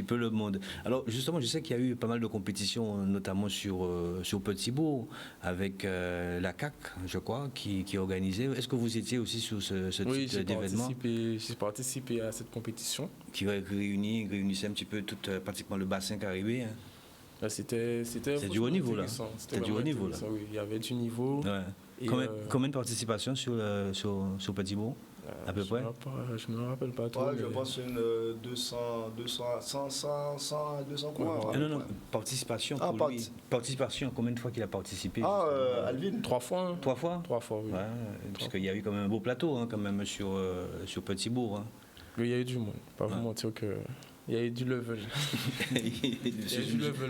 peu le monde. Alors justement, je sais qu'il y a eu pas mal de compétitions, notamment sur Petit-Bourg, avec la CAC, je crois, qui est organisée. Est-ce que vous étiez aussi sur ce type d'événement? Oui, j'ai participé à cette compétition. Qui réunissait un petit peu pratiquement le bassin caribé, hein. C'était du haut niveau, là. C'était du haut niveau, là. Oui, il y avait du niveau. Et combien de participations sur Petit-Bourg, à peu près? Je ne me rappelle pas trop. Je pense une 100 coureurs. Non, participation pour lui. Participation, combien de fois qu'il a participé? Alvin, 3 fois. 3 fois? 3 fois, oui. Parce qu'il y a eu quand même un beau plateau, hein, quand même, sur Petit-Bourg. Hein. Oui, il y a eu du monde. Pas vous mentir que... Il y a eu du level.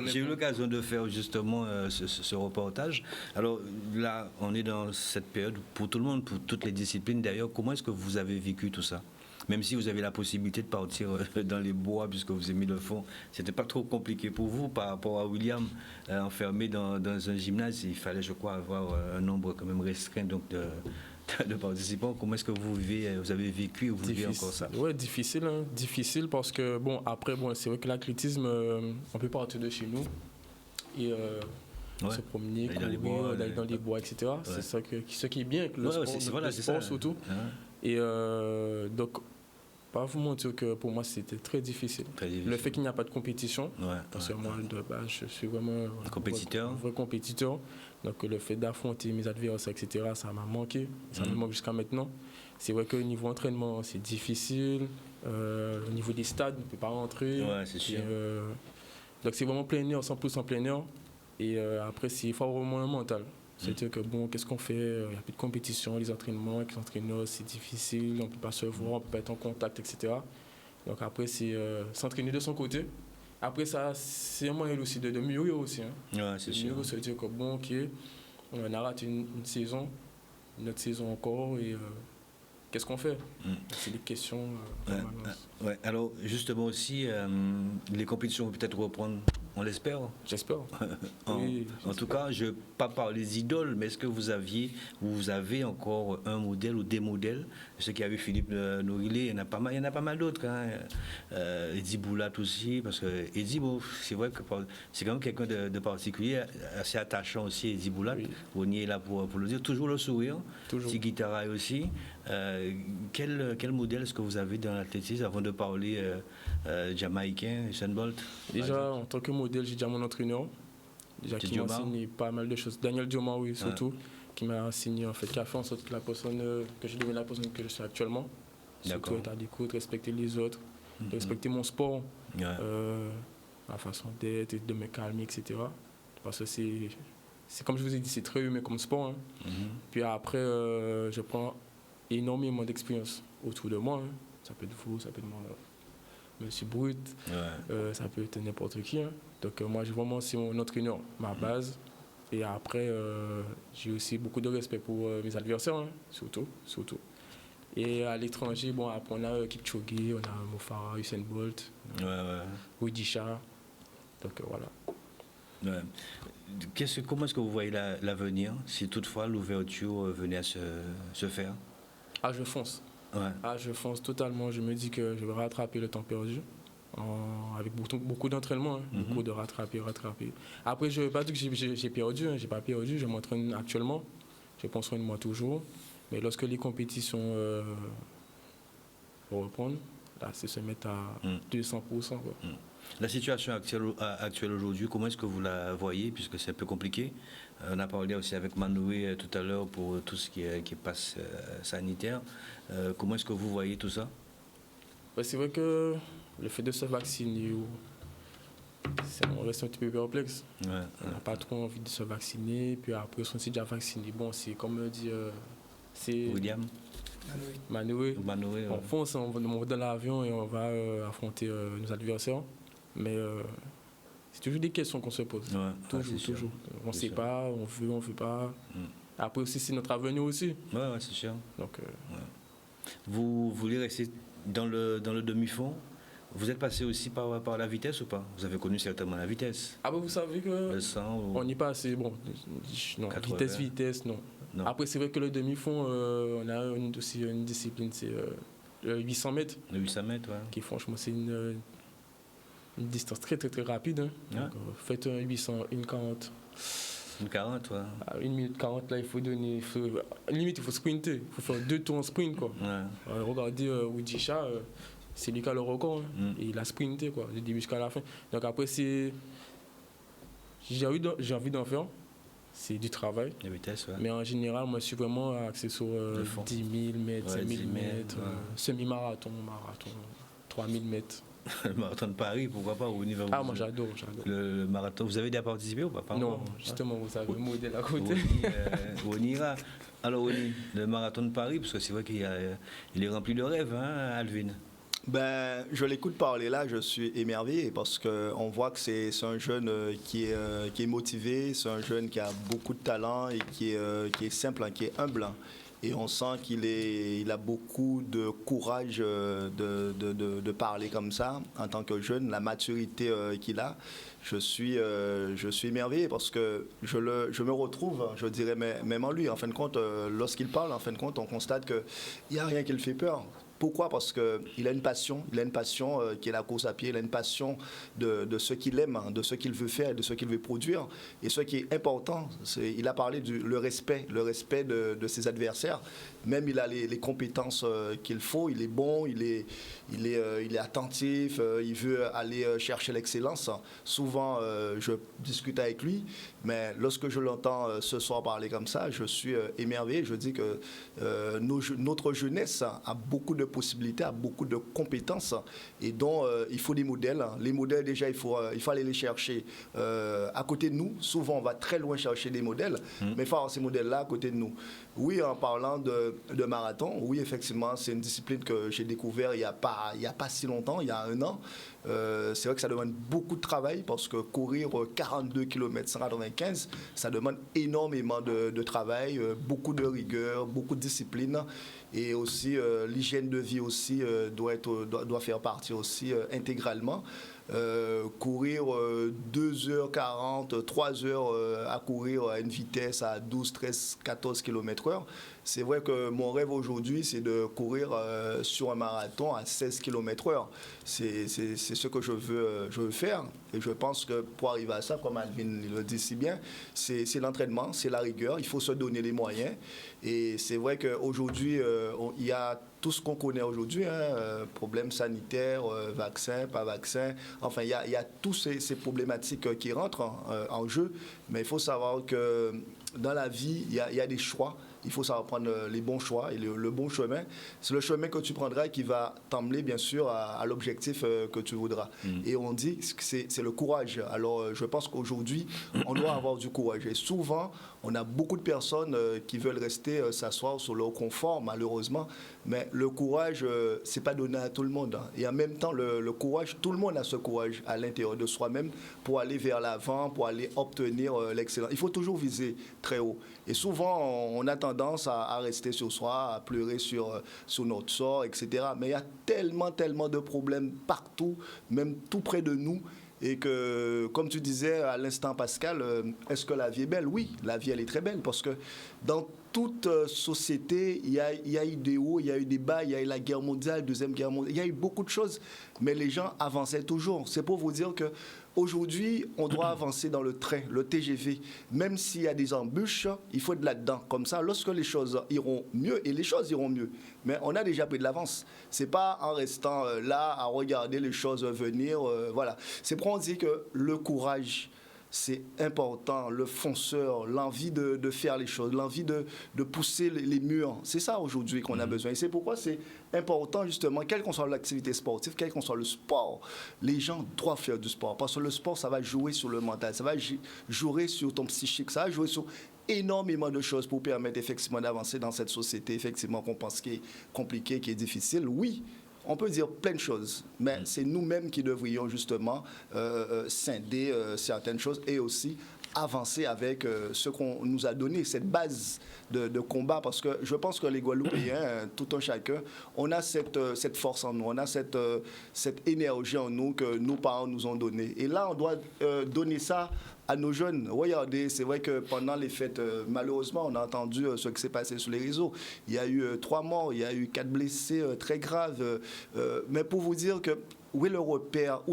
J'ai eu l'occasion de faire justement ce reportage. Alors là, on est dans cette période pour tout le monde, pour toutes les disciplines. D'ailleurs, comment est-ce que vous avez vécu tout ça? Même si vous avez la possibilité de partir dans les bois, puisque vous aimez le fond, c'était pas trop compliqué pour vous par rapport à William, enfermé dans un gymnase. Il fallait, je crois, avoir un nombre quand même restreint donc de participants. Comment est-ce que vous avez vécu ou vous vivez encore ça? Ouais, difficile, hein. Difficile parce que, bon, après, bon, c'est vrai que l'athlétisme, on peut partir de chez nous et se promener, courir, d'aller dans les bois, etc. Ouais. C'est ça ce qui est bien avec le sport surtout. Ouais. Et donc, pas vous mentir que pour moi c'était très difficile. Le fait qu'il n'y a pas de compétition, parce que moi je suis vraiment un vrai compétiteur. Donc le fait d'affronter mes adversaires, etc., ça m'a manqué. Ça me manque jusqu'à maintenant. C'est vrai que niveau entraînement, c'est difficile. Au niveau des stades, on ne peut pas rentrer. Ouais, c'est sûr. Donc c'est vraiment plein air, 100% plein air. Et après, il faut avoir vraiment un mental. C'est-à-dire que bon, qu'est-ce qu'on fait? Il n'y a plus de compétition, les entraînements, avec les entraîneurs, c'est difficile, on ne peut pas se voir, on ne peut pas être en contact, etc. Donc après, c'est s'entraîner de son côté. Après, ça, c'est un moyen aussi de mûrir aussi. Hein. Ouais, c'est sûr. Mûrir, c'est-à-dire que bon, ok, on a raté une saison, une autre saison encore, et qu'est-ce qu'on fait? C'est des questions. Ouais. Alors, justement aussi, les compétitions vont peut-être reprendre. On l'espère. J'espère. En tout cas, je ne veux pas parler des idoles, mais est-ce que vous avez encore un modèle ou des modèles? Je sais qu'il y a eu Philippe Norilé, il y en a pas mal d'autres. Hein. Eddie Boulat aussi, parce que Eddie, bon, c'est vrai que c'est quand même quelqu'un de particulier, assez attachant aussi, Eddie Boulat. Oui. On y est là pour le dire. Toujours le sourire. Toujours. Tigui Taray aussi. Quel modèle est-ce que vous avez dans l'athlétisme avant de parler jamaïcain, Usain Bolt? Déjà, en tant que modèle, j'ai déjà mon entraîneur, qui m'a enseigné pas mal de choses. Daniel Diomar, oui, surtout, qui m'a enseigné, en fait, qui a fait en sorte que je devienne la personne que je suis actuellement. Surtout être à l'écoute, respecter les autres, respecter mon sport, ma façon d'être, et de me calmer, etc. Parce que c'est comme je vous ai dit, c'est très humain comme sport. Hein. Puis après, je prends énormément d'expérience autour de moi. Hein. Ça peut être vous, ça peut être moi. Monsieur Brut, ça peut être n'importe qui. Hein. Donc moi, vraiment, c'est mon entraîneur, ma base. Et après, j'ai aussi beaucoup de respect pour mes adversaires, hein, surtout. Et à l'étranger, bon, après, on a Kipchoge, on a Mo Farah, Usain Bolt, Rudisha. Donc voilà. Comment est-ce que vous voyez l'avenir, si toutefois l'ouverture venait à se faire? Ah, je fonce. Je fonce totalement. Je me dis que je vais rattraper le temps perdu avec beaucoup d'entraînement, hein, beaucoup de rattraper. Après, je ne veux pas dire que j'ai perdu, hein, j'ai pas perdu. Je m'entraîne actuellement. Je prends soin de moi toujours. Mais lorsque les compétitions reprennent, là, c'est se mettre à 200%. Quoi. La situation actuelle aujourd'hui, comment est-ce que vous la voyez, puisque c'est un peu compliqué? On a parlé aussi avec Manoué tout à l'heure pour tout ce qui est passe sanitaire. Comment est-ce que vous voyez tout ça? C'est vrai que le fait de se vacciner, on reste un petit peu perplexe. On n'a pas trop envie de se vacciner, puis après on s'est déjà vacciné. Bon, c'est comme dit c'est William Manoué. On fonce, on va dans l'avion et on va affronter nos adversaires. Mais c'est toujours des questions qu'on se pose. Toujours. On ne sait pas, on veut pas. Après aussi, c'est notre avenir aussi. Ouais, c'est sûr. Donc, vous voulez rester dans le demi-fond? Vous êtes passé aussi par la vitesse ou pas? Vous avez connu certainement la vitesse. Ah bah vous savez que le 100 on y passe, bon, non, 80. vitesse, non. Après, c'est vrai que le demi-fond, on a aussi une discipline, c'est le 800 mètres. Le 800 mètres, ouais. Qui franchement, c'est une distance très rapide. Hein. Donc, faites un 800, une 40. Une 40, ouais. À 1 minute 40, là, il faut donner. Limite, il faut sprinter. Il faut faire 2 tours en sprint, quoi. Regardez Rudisha, c'est lui qui a le record. Hein. Et il a sprinté, quoi, du début jusqu'à la fin. Donc après, j'ai envie d'en faire. C'est du travail. La vitesse, ouais. Mais en général, moi, je suis vraiment axé sur 10 000 mètres, 5 000 mètres, semi-marathon, marathon, 3 000 mètres. Le marathon de Paris, pourquoi pas? Moi j'adore. Le marathon, vous avez déjà participé ou pas? Non, justement, vous avez le modèle à côté. On ira. Alors, Oni, le marathon de Paris, parce que c'est vrai qu'il est rempli de rêves, hein, Alvin? Ben, je l'écoute parler là, je suis émerveillé parce qu'on voit que c'est un jeune qui est motivé, c'est un jeune qui a beaucoup de talent et qui est simple, hein, qui est humble. Et on sent il a beaucoup de courage de parler comme ça en tant que jeune, la maturité qu'il a. Je suis émerveillé parce que je me retrouve, je dirais même en lui. En fin de compte, lorsqu'il parle, en fin de compte, on constate qu'il n'y a rien qui le fait peur. Pourquoi? Parce qu'il a une passion, qui est la course à pied, il a une passion de ce qu'il aime, de ce qu'il veut faire, de ce qu'il veut produire. Et ce qui est important, il a parlé le respect de ses adversaires. Même il a les compétences qu'il faut, il est bon, il est attentif, il veut aller chercher l'excellence. Souvent, je discute avec lui, mais lorsque je l'entends ce soir parler comme ça, je suis émerveillé. Je dis que notre jeunesse a beaucoup de possibilités, a beaucoup de compétences et dont il faut des modèles. Les modèles, déjà, il faut aller les chercher à côté de nous. Souvent, on va très loin chercher des modèles, mais il faut avoir ces modèles-là à côté de nous. Oui, en parlant de marathon, oui, effectivement, c'est une discipline que j'ai découvert il y a pas si longtemps, il y a 1 an. C'est vrai que ça demande beaucoup de travail parce que courir 42 km 195, ça demande énormément de travail, beaucoup de rigueur, beaucoup de discipline et aussi l'hygiène de vie aussi doit faire partie aussi intégralement. Courir 2h40, 3h à courir à une vitesse à 12, 13, 14 km/h. C'est vrai que mon rêve aujourd'hui, c'est de courir sur un marathon à 16 km/h. C'est ce que je veux faire. Et je pense que pour arriver à ça, comme Alvin le dit si bien, c'est l'entraînement, c'est la rigueur. Il faut se donner les moyens. Et c'est vrai qu'aujourd'hui, il y a tout ce qu'on connaît aujourd'hui, problèmes sanitaires, vaccins, pas vaccins. Enfin, il y a toutes ces problématiques qui rentrent en jeu. Mais il faut savoir que dans la vie, il y a des choix. Il faut savoir prendre les bons choix et le bon chemin. C'est le chemin que tu prendras qui va t'emmener, bien sûr, à l'objectif que tu voudras. Et on dit que c'est le courage. Alors, je pense qu'aujourd'hui, on doit avoir du courage. Et souvent, on a beaucoup de personnes qui veulent rester s'asseoir sur leur confort, malheureusement. Mais le courage, c'est pas donné à tout le monde. Et en même temps, le courage, tout le monde a ce courage à l'intérieur de soi-même pour aller vers l'avant, pour aller obtenir l'excellence. Il faut toujours viser très haut. Et souvent, on a tendance à rester sur soi, à pleurer sur notre sort, etc. Mais il y a tellement de problèmes partout, même tout près de nous. Et que, comme tu disais à l'instant, Pascal, est-ce que la vie est belle? Oui, la vie, elle est très belle parce que dans toute société, il y a eu des hauts, il y a eu des bas, il y a eu la guerre mondiale, Deuxième Guerre mondiale, il y a eu beaucoup de choses, mais les gens avançaient toujours. C'est pour vous dire que aujourd'hui, on doit avancer dans le train, le TGV. Même s'il y a des embûches, il faut être là-dedans. Comme ça, lorsque les choses iront mieux, et les choses iront mieux, mais on a déjà pris de l'avance. C'est pas en restant là à regarder les choses venir. Voilà. C'est pour on dit que le courage, c'est important, le fonceur, l'envie de faire les choses, l'envie de pousser les murs. C'est ça aujourd'hui qu'on a besoin. Et c'est pourquoi c'est important justement, quelle qu'on soit l'activité sportive, quel qu'on soit le sport, les gens doivent faire du sport. Parce que le sport, ça va jouer sur le mental, ça va jouer sur ton psychique, ça va jouer sur énormément de choses pour permettre effectivement d'avancer dans cette société, effectivement qu'on pense qui est compliquée, qui est difficile. Oui, on peut dire plein de choses, mais c'est nous-mêmes qui devrions justement scinder certaines choses et aussi avancer avec ce qu'on nous a donné, cette base de combat, parce que je pense que les Guadeloupéens, tout un chacun, on a cette force en nous, on a cette énergie en nous que nos parents nous ont donnée. Et là, on doit donner ça à nos jeunes. Regardez, c'est vrai que pendant les fêtes, malheureusement, on a entendu ce qui s'est passé sur les réseaux. Il y a eu 3 morts, il y a eu 4 blessés très graves. Mais pour vous dire que où est le repère,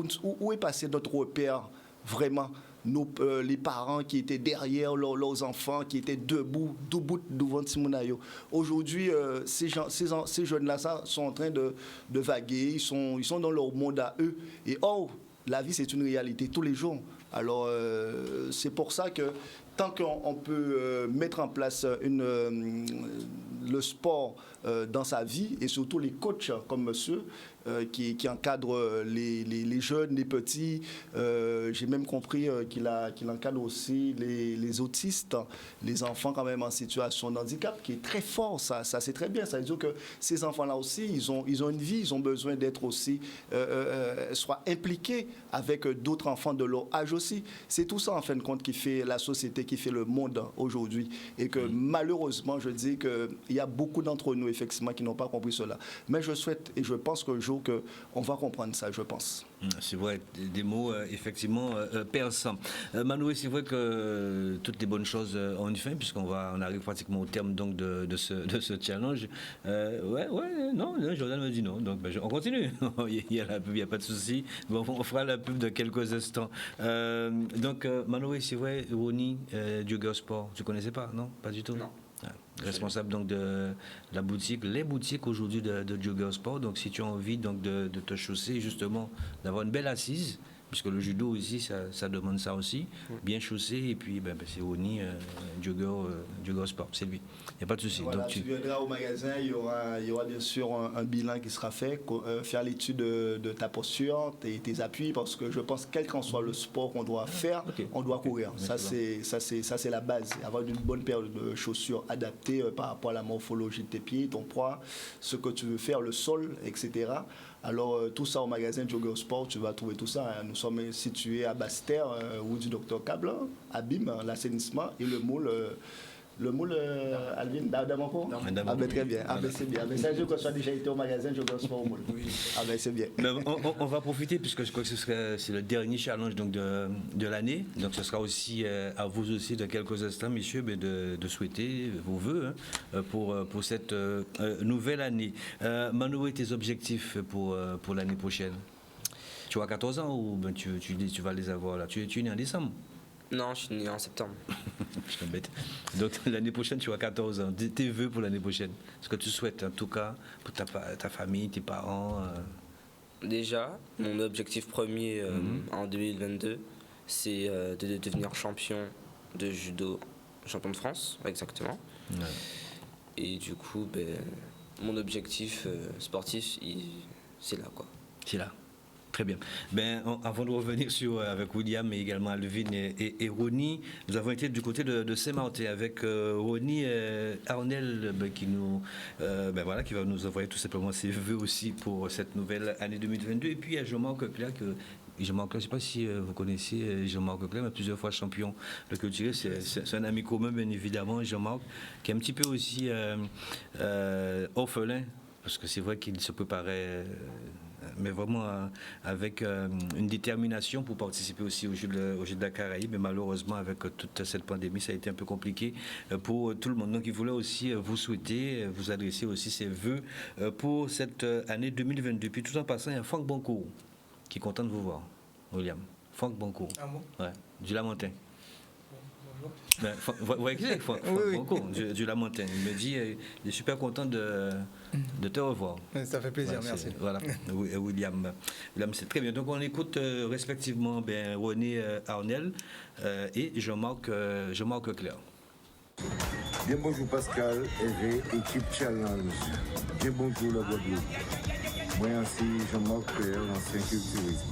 où est passé notre repère vraiment? Les parents qui étaient derrière leurs enfants, qui étaient debout devant Timonayo. Aujourd'hui, ces jeunes-là sont en train de vaguer, ils sont dans leur monde à eux. Et la vie, c'est une réalité tous les jours. Alors, c'est pour ça qu'il tant qu'on peut mettre en place le sport dans sa vie, et surtout les coachs comme monsieur qui encadrent les jeunes, les petits. J'ai même compris qu'il encadre aussi les autistes, les enfants quand même en situation de handicap, qui est très fort. Ça c'est très bien. Ça veut dire que ces enfants-là aussi, ils ont une vie, ils ont besoin d'être aussi soit impliqués avec d'autres enfants de leur âge aussi. C'est tout ça en fin de compte qui fait la société, qui fait le monde aujourd'hui. Et que malheureusement, je dis qu'il y a beaucoup d'entre nous effectivement qui n'ont pas compris cela. Mais je souhaite et je pense qu'un jour qu'on va comprendre ça, je pense. C'est vrai, des mots effectivement perçants. Manoué, c'est vrai que toutes les bonnes choses ont une fin, puisqu'on arrive pratiquement au terme donc de ce challenge. Non, Jordan me dit non, donc on continue. Il y a la pub, il n'y a pas de souci. Bon, on fera la pub de quelques instants. Donc Manoué, c'est vrai, Ronnie, Jogger Sport, tu ne connaissais pas, non? Pas du tout? Non. Responsable donc de la boutique, les boutiques aujourd'hui de Jogger Sport. Donc si tu as envie donc de te chausser justement, d'avoir une belle assise, puisque le judo ici ça demande ça aussi, bien chaussé, et puis c'est Ronnie Jogger Sport, c'est lui. Il n'y a pas de souci. Voilà, donc tu viendras au magasin, il y aura bien sûr un bilan qui sera fait, faire l'étude de ta posture, tes appuis, parce que je pense quel qu'en soit le sport qu'on doit faire, on doit courir. Ça c'est la base. Avoir une bonne paire de chaussures adaptées par rapport à la morphologie de tes pieds, ton poids, ce que tu veux faire, le sol, etc. Alors, tout ça au magasin Jogger Sport, tu vas trouver tout ça. Nous sommes situés à Basse-Terre, rue du Docteur Cable, à BIM, l'assainissement, et le moule Alvin, Damanco. Très bien. C'est bien. Mais ça, je crois que tu as déjà été au magasin Jogger Sport au moule. C'est bien. On va profiter, puisque je crois que c'est le dernier challenge donc, de l'année. Donc, ce sera aussi à vous aussi, de quelques instants, messieurs, de souhaiter vos voeux pour cette nouvelle année. Manoué, tes objectifs pour l'année prochaine? Tu as 14 ans ou tu vas les avoir là? Tu es né en décembre? Non, je suis né en septembre. Je t'embête. Donc l'année prochaine, tu as 14 ans. Tes vœux pour l'année prochaine? Ce que tu souhaites, en tout cas, pour ta famille, tes parents? Déjà, mon objectif premier en 2022, c'est de devenir champion de judo, champion de France, exactement. Ouais. Et du coup, mon objectif sportif, c'est là, quoi. C'est là. Très bien. Avant de revenir avec William et également Alvin et Ronnie, nous avons été du côté de Saint-Martin avec Ronnie Arnel qui va nous envoyer tout simplement ses vœux aussi pour cette nouvelle année 2022. Et puis il y a Jean-Marc Clerc, je ne sais pas si vous connaissez Jean-Marc Clerc, mais plusieurs fois champion de culture. C'est un ami commun, bien évidemment, Jean-Marc, qui est un petit peu aussi orphelin, parce que c'est vrai qu'il se préparait mais vraiment avec une détermination pour participer aussi au Jeu de la Caraïbe. Mais malheureusement, avec toute cette pandémie, ça a été un peu compliqué pour tout le monde. Donc, il voulait aussi vous souhaiter, vous adresser aussi ses vœux pour cette année 2022. Puis, tout en passant, il y a Franck Boncourt qui est content de vous voir, William. Franck Boncourt. Ah bon? Ouais, du Lamentin. Vous voyez qui c'est, Franck Boncourt, du Lamentin. Il me dit il est super content de te revoir. Ça fait plaisir, merci. Voilà, William, c'est très bien. Donc on écoute respectivement Ronnie Arnel et Jean-Marc Clerc. Bien bonjour Pascal, Hervé, équipe Challenge. Bien bonjour la Guadeloupe. Moi aussi Jean-Marc Clerc, ancien culturiste.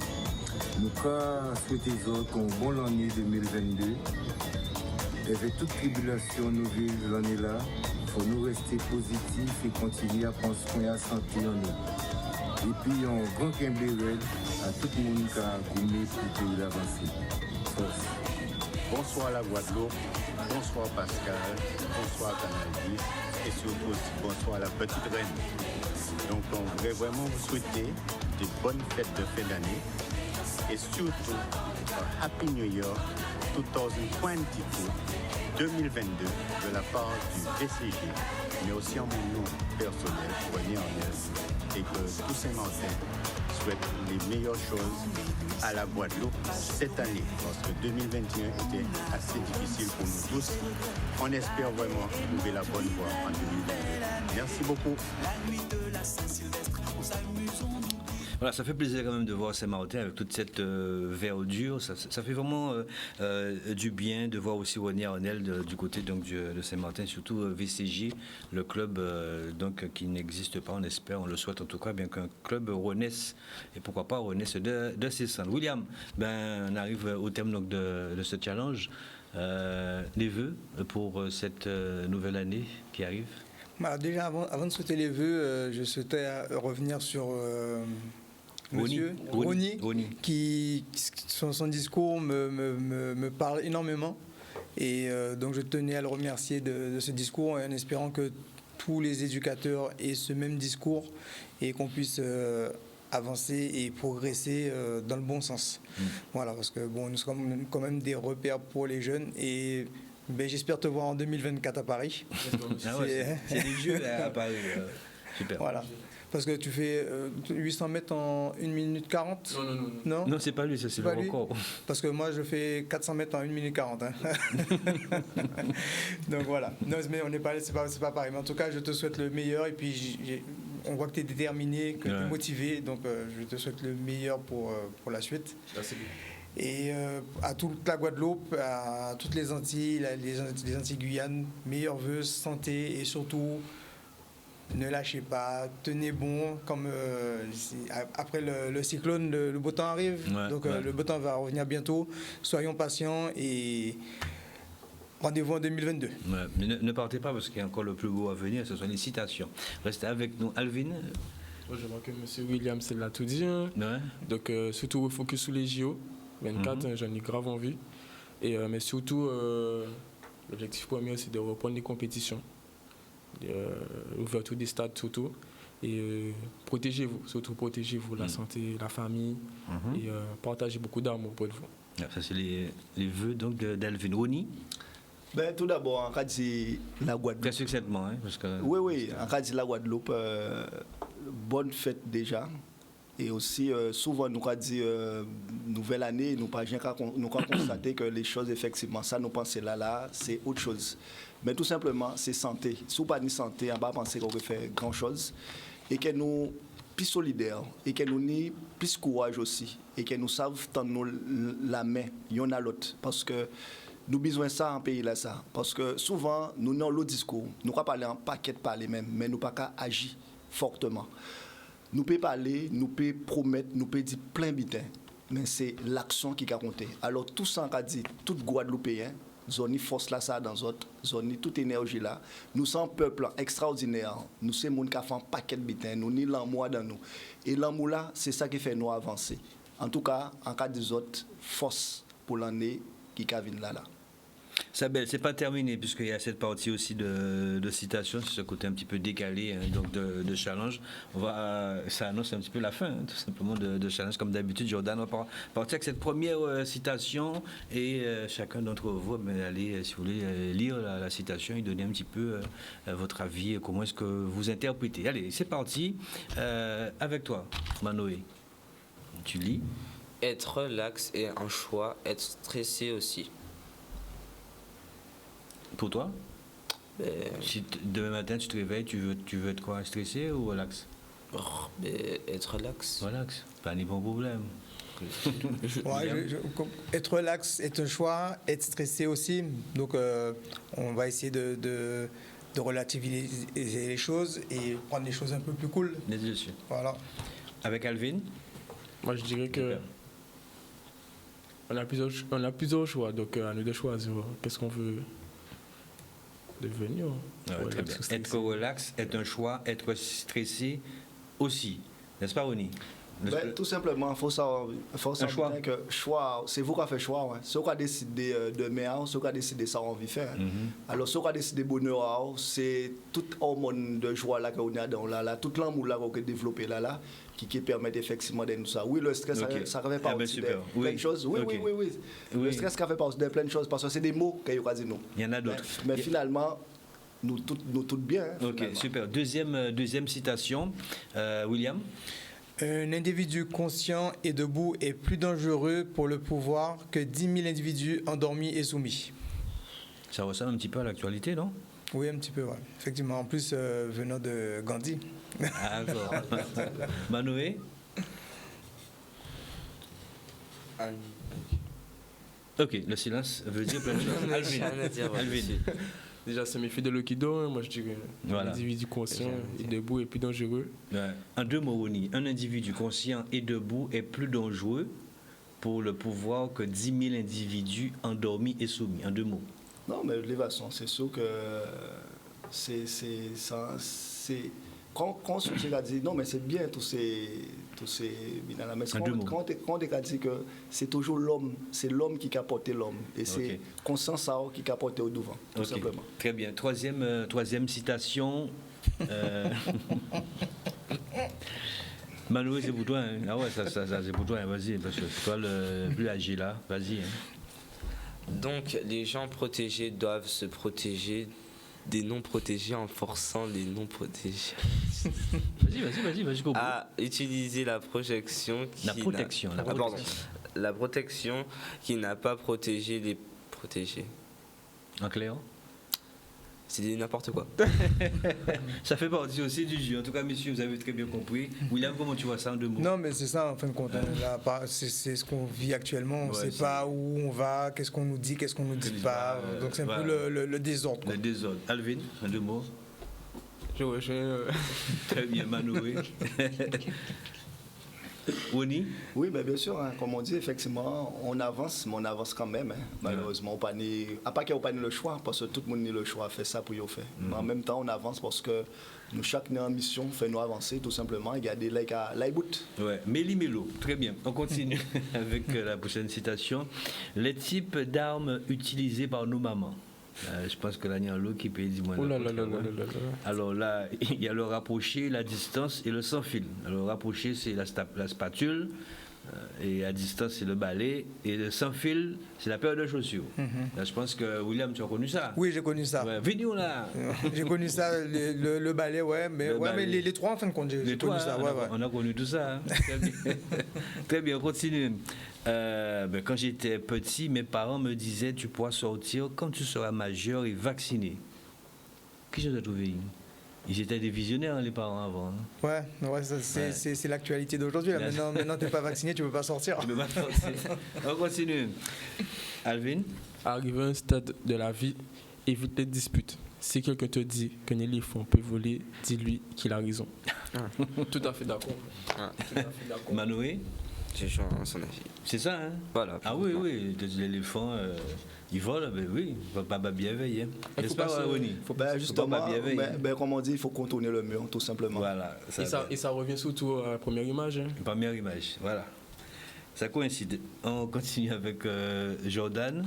Nous souhaitons aux autres un bon année 2022. Avec toute tribulation nous vivons l'année-là, il faut nous rester positifs et continuer à prendre soin de la santé en nous. Et puis, un grand Kimbérel à tout le monde qui a gommé pour le pays d'avancer. Bonsoir à la Guadeloupe, bonsoir Pascal, bonsoir Canal 10 et surtout aussi bonsoir à la petite reine. Donc, on voudrait vraiment vous souhaiter de bonnes fêtes de fin d'année et surtout Happy New Year 2022 de la part du VCG, mais aussi en mon nom personnel, Ronnie Arnel, et que tout Saint-Martin souhaite les meilleures choses à la Guadeloupe cette année, parce que 2021 était assez difficile pour nous tous. On espère vraiment trouver la bonne voie en 2022. Merci beaucoup. Voilà, ça fait plaisir quand même de voir Saint-Martin avec toute cette verdure. Ça fait vraiment du bien de voir aussi René Arnel du côté donc, de Saint-Martin, surtout VCJ, le club donc, qui n'existe pas, on espère, on le souhaite en tout cas, bien qu'un club renaisse, et pourquoi pas renaisse de ses cendres. William, on arrive au terme donc, de ce challenge. Les vœux pour cette nouvelle année qui arrive? Déjà, avant de souhaiter les vœux, je souhaitais revenir sur Monsieur Rony, qui son discours me parle énormément. Et donc, je tenais à le remercier de ce discours, en espérant que tous les éducateurs aient ce même discours et qu'on puisse avancer et progresser dans le bon sens. Voilà, parce que bon, nous sommes quand même des repères pour les jeunes et j'espère te voir en 2024 à Paris. C'est des jeux à Paris. Super. Voilà. Parce que tu fais 800 mètres en 1 minute 40 ? Non, non c'est pas lui, c'est le record. Parce que moi, je fais 400 mètres en 1 minute 40. Hein. Donc voilà. Non, mais c'est pas pareil. Mais en tout cas, je te souhaite le meilleur. Et puis, on voit que tu es déterminé, que tu es motivé. Donc, je te souhaite le meilleur pour la suite. Merci. Et à toute la Guadeloupe, à toutes les Antilles, les Antilles Guyane, meilleurs vœux, santé et surtout, ne lâchez pas, tenez bon. Comme après le cyclone, le beau temps arrive. Le beau temps va revenir bientôt. Soyons patients et rendez-vous en 2022. Mais ne partez pas parce qu'il y a encore le plus beau à venir, ce sont les citations. Restez avec nous. Alvin. Je vois que M. Williams l'a tout dit. Hein. Donc surtout focus sur les JO. 24, j'en ai grave envie. Mais surtout, l'objectif premier, c'est de reprendre les compétitions. Ouverture des stades surtout. Et protégez-vous, surtout protégez-vous, la santé, la famille. Et partagez beaucoup d'amour pour vous. Ça, c'est les vœux d'Alvin. Rony. Tout d'abord, en cas de la Guadeloupe. Très succinctement, hein, parce que... Oui, en cas de la Guadeloupe, bonne fête déjà. Et aussi, souvent, nous avons dit nouvelle année, nous avons constaté que les choses, effectivement, ça, nous pensons là, c'est autre chose. Mais tout simplement, c'est santé. Si vous n'avez pas de santé, on ne va pas penser qu'on peut faire grand-chose. Et que nous plus solidaires, et que nous avons plus courage aussi, et que nous savons tendre la main, l'un à l'autre. Parce que nous avons besoin de ça en pays là, ça. Parce que souvent, nous avons le discours. Nous ne pouvons pas parler en paquet de parler même, mais nous ne pouvons pas agir fortement. Nous pouvons parler, nous pouvons promettre, nous pouvons dire plein de bitins, mais c'est l'action qui a compté. Alors tout ça qu'a dit, tout Guadeloupéen, zone force là ça dans autres, zone toute énergie là, nous sommes peuple extraordinaire, nous sommes monde qui a fait un paquet de bitins, nous ni l'amour dans nous. Et l'amour là, c'est ça qui fait nous avancer. En tout cas, en cas des autres, force pour l'année qui vient là. Sabel, c'est pas terminé puisqu'il y a cette partie aussi de citation, c'est ce côté un petit peu décalé donc de challenge. Ça annonce un petit peu la fin, tout simplement de challenge comme d'habitude. Jordan, on va partir avec cette première citation et chacun d'entre vous allez, si vous voulez, lire la citation et donner un petit peu votre avis, comment est-ce que vous interprétez. Allez, c'est parti. Avec toi, Manoé. Tu lis. Être relax est un choix, être stressé aussi. Pour toi, si demain matin tu te réveilles, tu veux être quoi, stressé ou relax? Être relax. Relax, pas ni bon problème. Être relax est un choix, être stressé aussi. Donc on va essayer de relativiser les choses et prendre les choses un peu plus cool. Bien sûr. Voilà. Avec Alvin? Moi je dirais que on a plusieurs choix, donc à nous de choisir qu'est-ce qu'on veut devenir. Être relax est un choix, être stressé aussi. N'est-ce pas, Rony? Tout simplement, il faut savoir que choix, c'est vous qui avez fait le choix. Ouais. C'est vous qui avez décidé de meilleur, c'est vous qui avez décidé ça envie de faire. Alors, ce qui a décidé de bonheur, c'est toute hormone de joie là qu'on a dans là, tout l'amour là qu'on a développé là, qui permet effectivement de nous ça. Oui, le stress, ça fait partie de plein de choses. Oui. Le stress, ça fait partie de plein de choses parce que c'est des mots qu'on a dit nous. Il y en a d'autres. Mais finalement, nous toutes bien. Ok, super. Deuxième citation, William. Un individu conscient et debout est plus dangereux pour le pouvoir que 10 000 individus endormis et soumis. Ça ressemble un petit peu à l'actualité, non? Oui, un petit peu, ouais. Effectivement. En plus, venant de Gandhi. Ah, d'accord. Manoé? Ok, le silence veut dire plein de choses. Alvin. Déjà, c'est mes filles de l'Okido, hein. Moi je dirais un individu conscient et debout est plus dangereux. Ouais. En deux mots, Oni, un individu conscient et debout est plus dangereux pour le pouvoir que 10 000 individus endormis et soumis. En deux mots. Non, mais de toute façon, c'est sûr que c'est quand on a dit non, mais c'est bien tous ces quand on a dit que c'est toujours l'homme, c'est l'homme qui a porté l'homme et c'est conscience ça qui a porté au devant, tout simplement. Très bien. Troisième citation. Manu, c'est pour toi. Hein. Ah ouais, ça c'est pour toi. Hein. Vas-y, parce que c'est toi le plus âgé là. Vas-y. Hein. Donc, les gens protégés doivent se protéger des non-protégés en forçant les non-protégés. Vas-y. À utiliser la protection qui n'a pas protégé les protégés. En clair? C'est n'importe quoi. Ça fait partie aussi du jeu. En tout cas, messieurs, vous avez très bien compris. William, comment tu vois ça en deux mots? Non, mais c'est ça, en fin de compte. C'est ce qu'on vit actuellement. On ne sait pas où on va, qu'est-ce qu'on nous dit, qu'est-ce qu'on ne nous dit pas. Donc c'est un peu le désordre. Quoi. Le désordre. Alvin, en deux mots. Très bien, Manoué. Oni? Oui, mais bien sûr, hein, comme on dit, effectivement, on avance, mais on avance quand même. Hein. Malheureusement, à part qu'il n'y a pas le choix, parce que tout le monde a le choix à faire ça pour y faire. Mais en même temps, on avance parce que nous, chaque mission fait nous avancer, tout simplement, et garder l'aïbout. Ouais, Méli-Mélo, très bien. On continue avec la prochaine citation. Les types d'armes utilisées par nos mamans. Je pense que là, il y a l'eau qui peut dire. Alors là, il y a le rapproché, la distance et le sans fil. Alors, le rapproché, c'est la spatule, et à distance, c'est le balai, et le sans fil, c'est la paire de chaussures. Là, je pense que, William, tu as connu ça? Oui, j'ai connu ça. Ouais, vidéo là. J'ai connu ça, le balai, ouais, mais les trois, en fin de compte, j'ai connu ça. On a connu tout ça. Hein. Très bien. Très bien, on continue. Quand j'étais petit, mes parents me disaient tu pourras sortir quand tu seras majeur et vacciné. Qui j'ai trouvé? Ils étaient des visionnaires, les parents, avant. Hein. Ouais, c'est l'actualité d'aujourd'hui. Maintenant, tu n'es pas vacciné, tu ne peux pas sortir. Tu peux pas sortir. On continue. Alvin? Arrivé à un stade de la vie, évite les disputes. Si quelqu'un te dit qu'un éléphant peut voler, dis-lui qu'il a raison. Tout à fait d'accord. Manoé? J'ai choisi son avis. C'est ça, hein? Voilà. Ah oui, l'éléphant, il vole, oui, il ne faut pas bien veiller. N'est-ce pas, Ronnie? Justement, comme on dit, il faut contourner le mur, tout simplement. Voilà. Et ça revient surtout à la première image. Hein? Première image, voilà. Ça coïncide. On continue avec Jordan.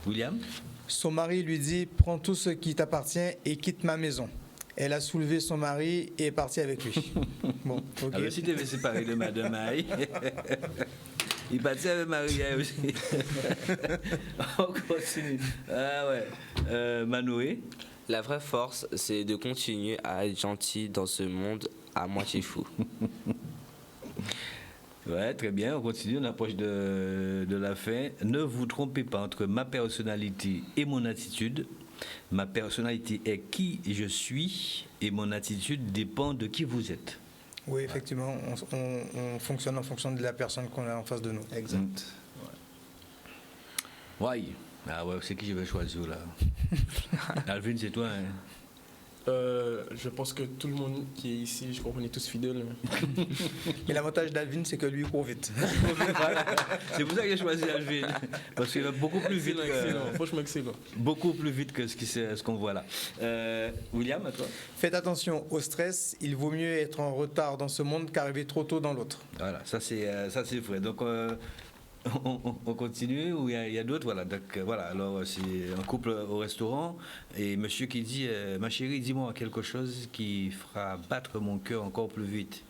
William? Son mari lui dit « Prends tout ce qui t'appartient et quitte ma maison ». Elle a soulevé son mari et est partie avec lui. Bon, ok. Alors, si tu avais séparé de Madame Maï, il est parti avec Maria aussi. On continue. Ah ouais. Manoé? La vraie force, c'est de continuer à être gentil dans ce monde à moitié fou. Ouais, très bien, on continue, on approche de la fin. Ne vous trompez pas entre ma personnalité et mon attitude. Ma personnalité est qui je suis et mon attitude dépend de qui vous êtes. Oui, effectivement, on fonctionne en fonction de la personne qu'on a en face de nous. Exact. Ouais. Ah ouais, c'est qui je vais choisir là? Alvin, c'est toi, hein? Je pense que tout le monde qui est ici, je crois qu'on est tous fidèles. Mais l'avantage d'Alvin, c'est que lui, il court vite. Voilà. C'est pour ça que j'ai choisi Alvin. Parce qu'il va beaucoup plus vite. Franchement, excellent. Beaucoup plus vite que ce qu'on voit là. William, à toi? Faites attention au stress. Il vaut mieux être en retard dans ce monde qu'arriver trop tôt dans l'autre. Voilà, ça c'est vrai. Donc, on continue ou il y a d'autres, voilà. Donc voilà, alors c'est un couple au restaurant et monsieur qui dit ma chérie, dis-moi quelque chose qui fera battre mon cœur encore plus vite.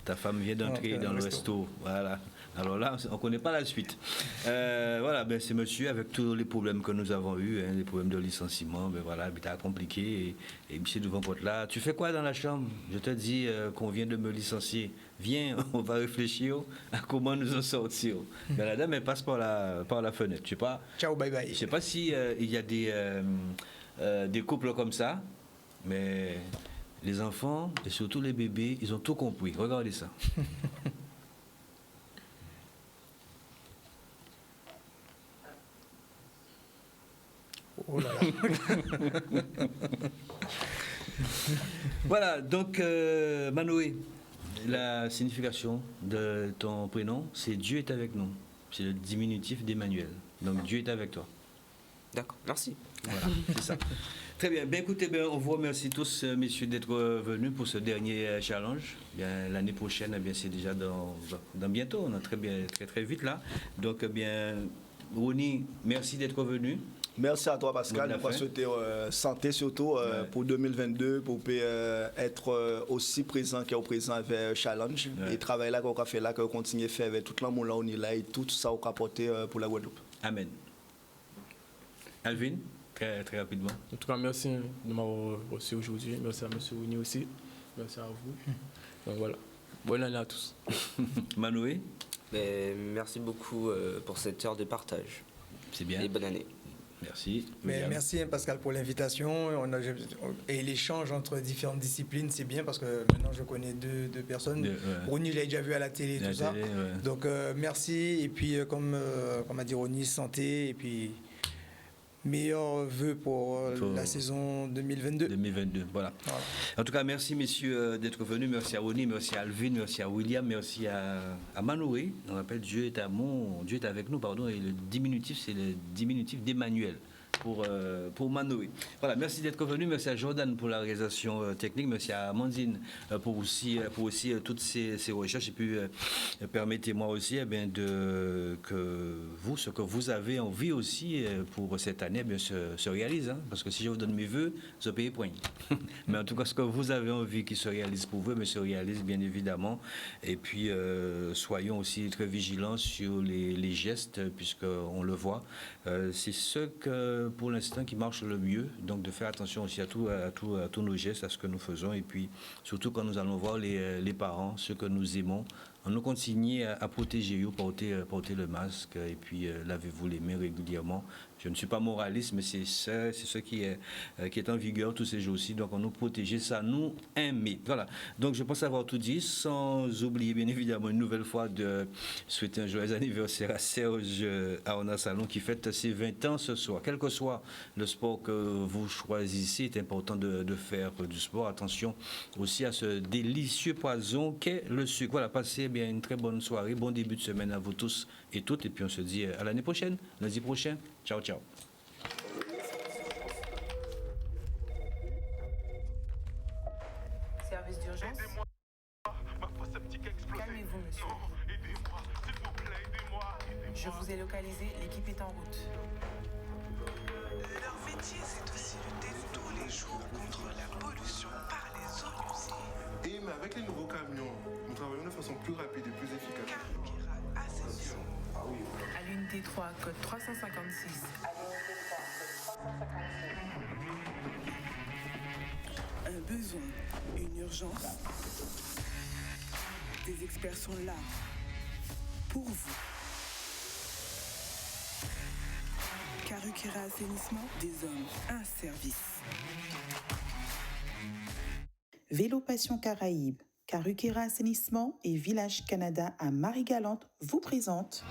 Ta femme vient d'entrer dans le resto, voilà. Alors là, on ne connaît pas la suite. Voilà, c'est monsieur avec tous les problèmes que nous avons eus, hein, les problèmes de licenciement, voilà, habitat compliqué, et monsieur devant porte là, tu fais quoi dans la chambre? Je te dis qu'on vient de me licencier. Viens, on va réfléchir à comment nous en sortir. Mais la dame, elle passe par la fenêtre. Je sais pas. Ciao, bye bye. Je sais pas si il y a des couples comme ça, mais les enfants et surtout les bébés, ils ont tout compris. Regardez ça. Voilà, donc Manoé, la signification de ton prénom, c'est Dieu est avec nous. C'est le diminutif d'Emmanuel. Donc Dieu est avec toi. D'accord, merci. Voilà, c'est ça. Très bien. Bien, écoutez, on vous remercie tous, messieurs, d'être venus pour ce dernier challenge. Bien, l'année prochaine, bien, c'est déjà dans bientôt, on a très vite là. Donc, bien, Ronnie, merci d'être venu. Merci à toi, Pascal. On va souhaiter santé surtout pour 2022, pour être aussi présent qu'au présent avec Challenge et travailler là qu'on a fait là, qu'on continue à faire avec tout le monde là, on est là et tout ça on a apporté pour la Guadeloupe. Amen. Alvin, très rapidement. En tout cas, merci de m'avoir reçu aujourd'hui. Merci à M. Ronnie aussi. Merci à vous. Donc voilà. Bonne année à tous. Manoé. Merci beaucoup pour cette heure de partage. C'est bien. Et bonne année. Merci. Merci Pascal pour l'invitation et l'échange entre différentes disciplines, c'est bien parce que maintenant je connais deux personnes. Ronnie, je l'ai déjà vu à la télé et tout ça. Donc merci et puis comme a dit Ronnie, santé et puis meilleurs vœux pour la saison 2022. 2022, voilà. En tout cas, merci messieurs d'être venus. Merci à Ronnie, merci à Alvin, merci à William, merci à Manoé. On appelle Dieu est avec nous, pardon, et le diminutif, c'est le diminutif d'Emmanuel. Pour Manoé. Voilà, merci d'être venu, merci à Jordan pour la réalisation technique, merci à Amandine pour aussi toutes ces recherches et puis permettez-moi aussi que vous, ce que vous avez envie aussi pour cette année se réalise, hein, parce que si je vous donne mes vœux, je paye point. Mais en tout cas, ce que vous avez envie qui se réalise pour vous, mais se réalise bien évidemment. Et puis soyons aussi très vigilants sur les gestes, puisqu'on le voit. C'est ce que pour l'instant qui marche le mieux, donc de faire attention aussi à tous nos gestes, à ce que nous faisons, et puis surtout quand nous allons voir les parents, ceux que nous aimons, on nous continue à protéger, porter le masque, et puis lavez-vous les mains régulièrement. Je ne suis pas moraliste, mais c'est ce qui est en vigueur tous ces jours-ci. Donc, on nous protéger, ça nous aimer. Voilà. Donc, je pense avoir tout dit, sans oublier, bien évidemment, une nouvelle fois de souhaiter un joyeux anniversaire à Serge Aona Salon qui fête ses 20 ans ce soir. Quel que soit le sport que vous choisissez, c'est important de faire du sport. Attention aussi à ce délicieux poison qu'est le sucre. Voilà, passez bien une très bonne soirée, bon début de semaine à vous tous et toutes. Et puis, on se dit à l'année prochaine, lundi prochain. Ciao, ciao. Service d'urgence. Calmez-vous, monsieur. Je vous ai localisé, l'équipe est en route. Leur métier, c'est aussi lutter tous les jours contre la pollution par les eaux usées. Et mais avec les nouveaux camions, nous travaillons de façon plus rapide et plus efficace. À l'unité 3, code 356. Un besoin, une urgence. Des experts sont là pour vous. Karukira Assainissement, des hommes, un service. Vélo Passion Caraïbes, Karukira Assainissement et Village Canada à Marie-Galante vous présentent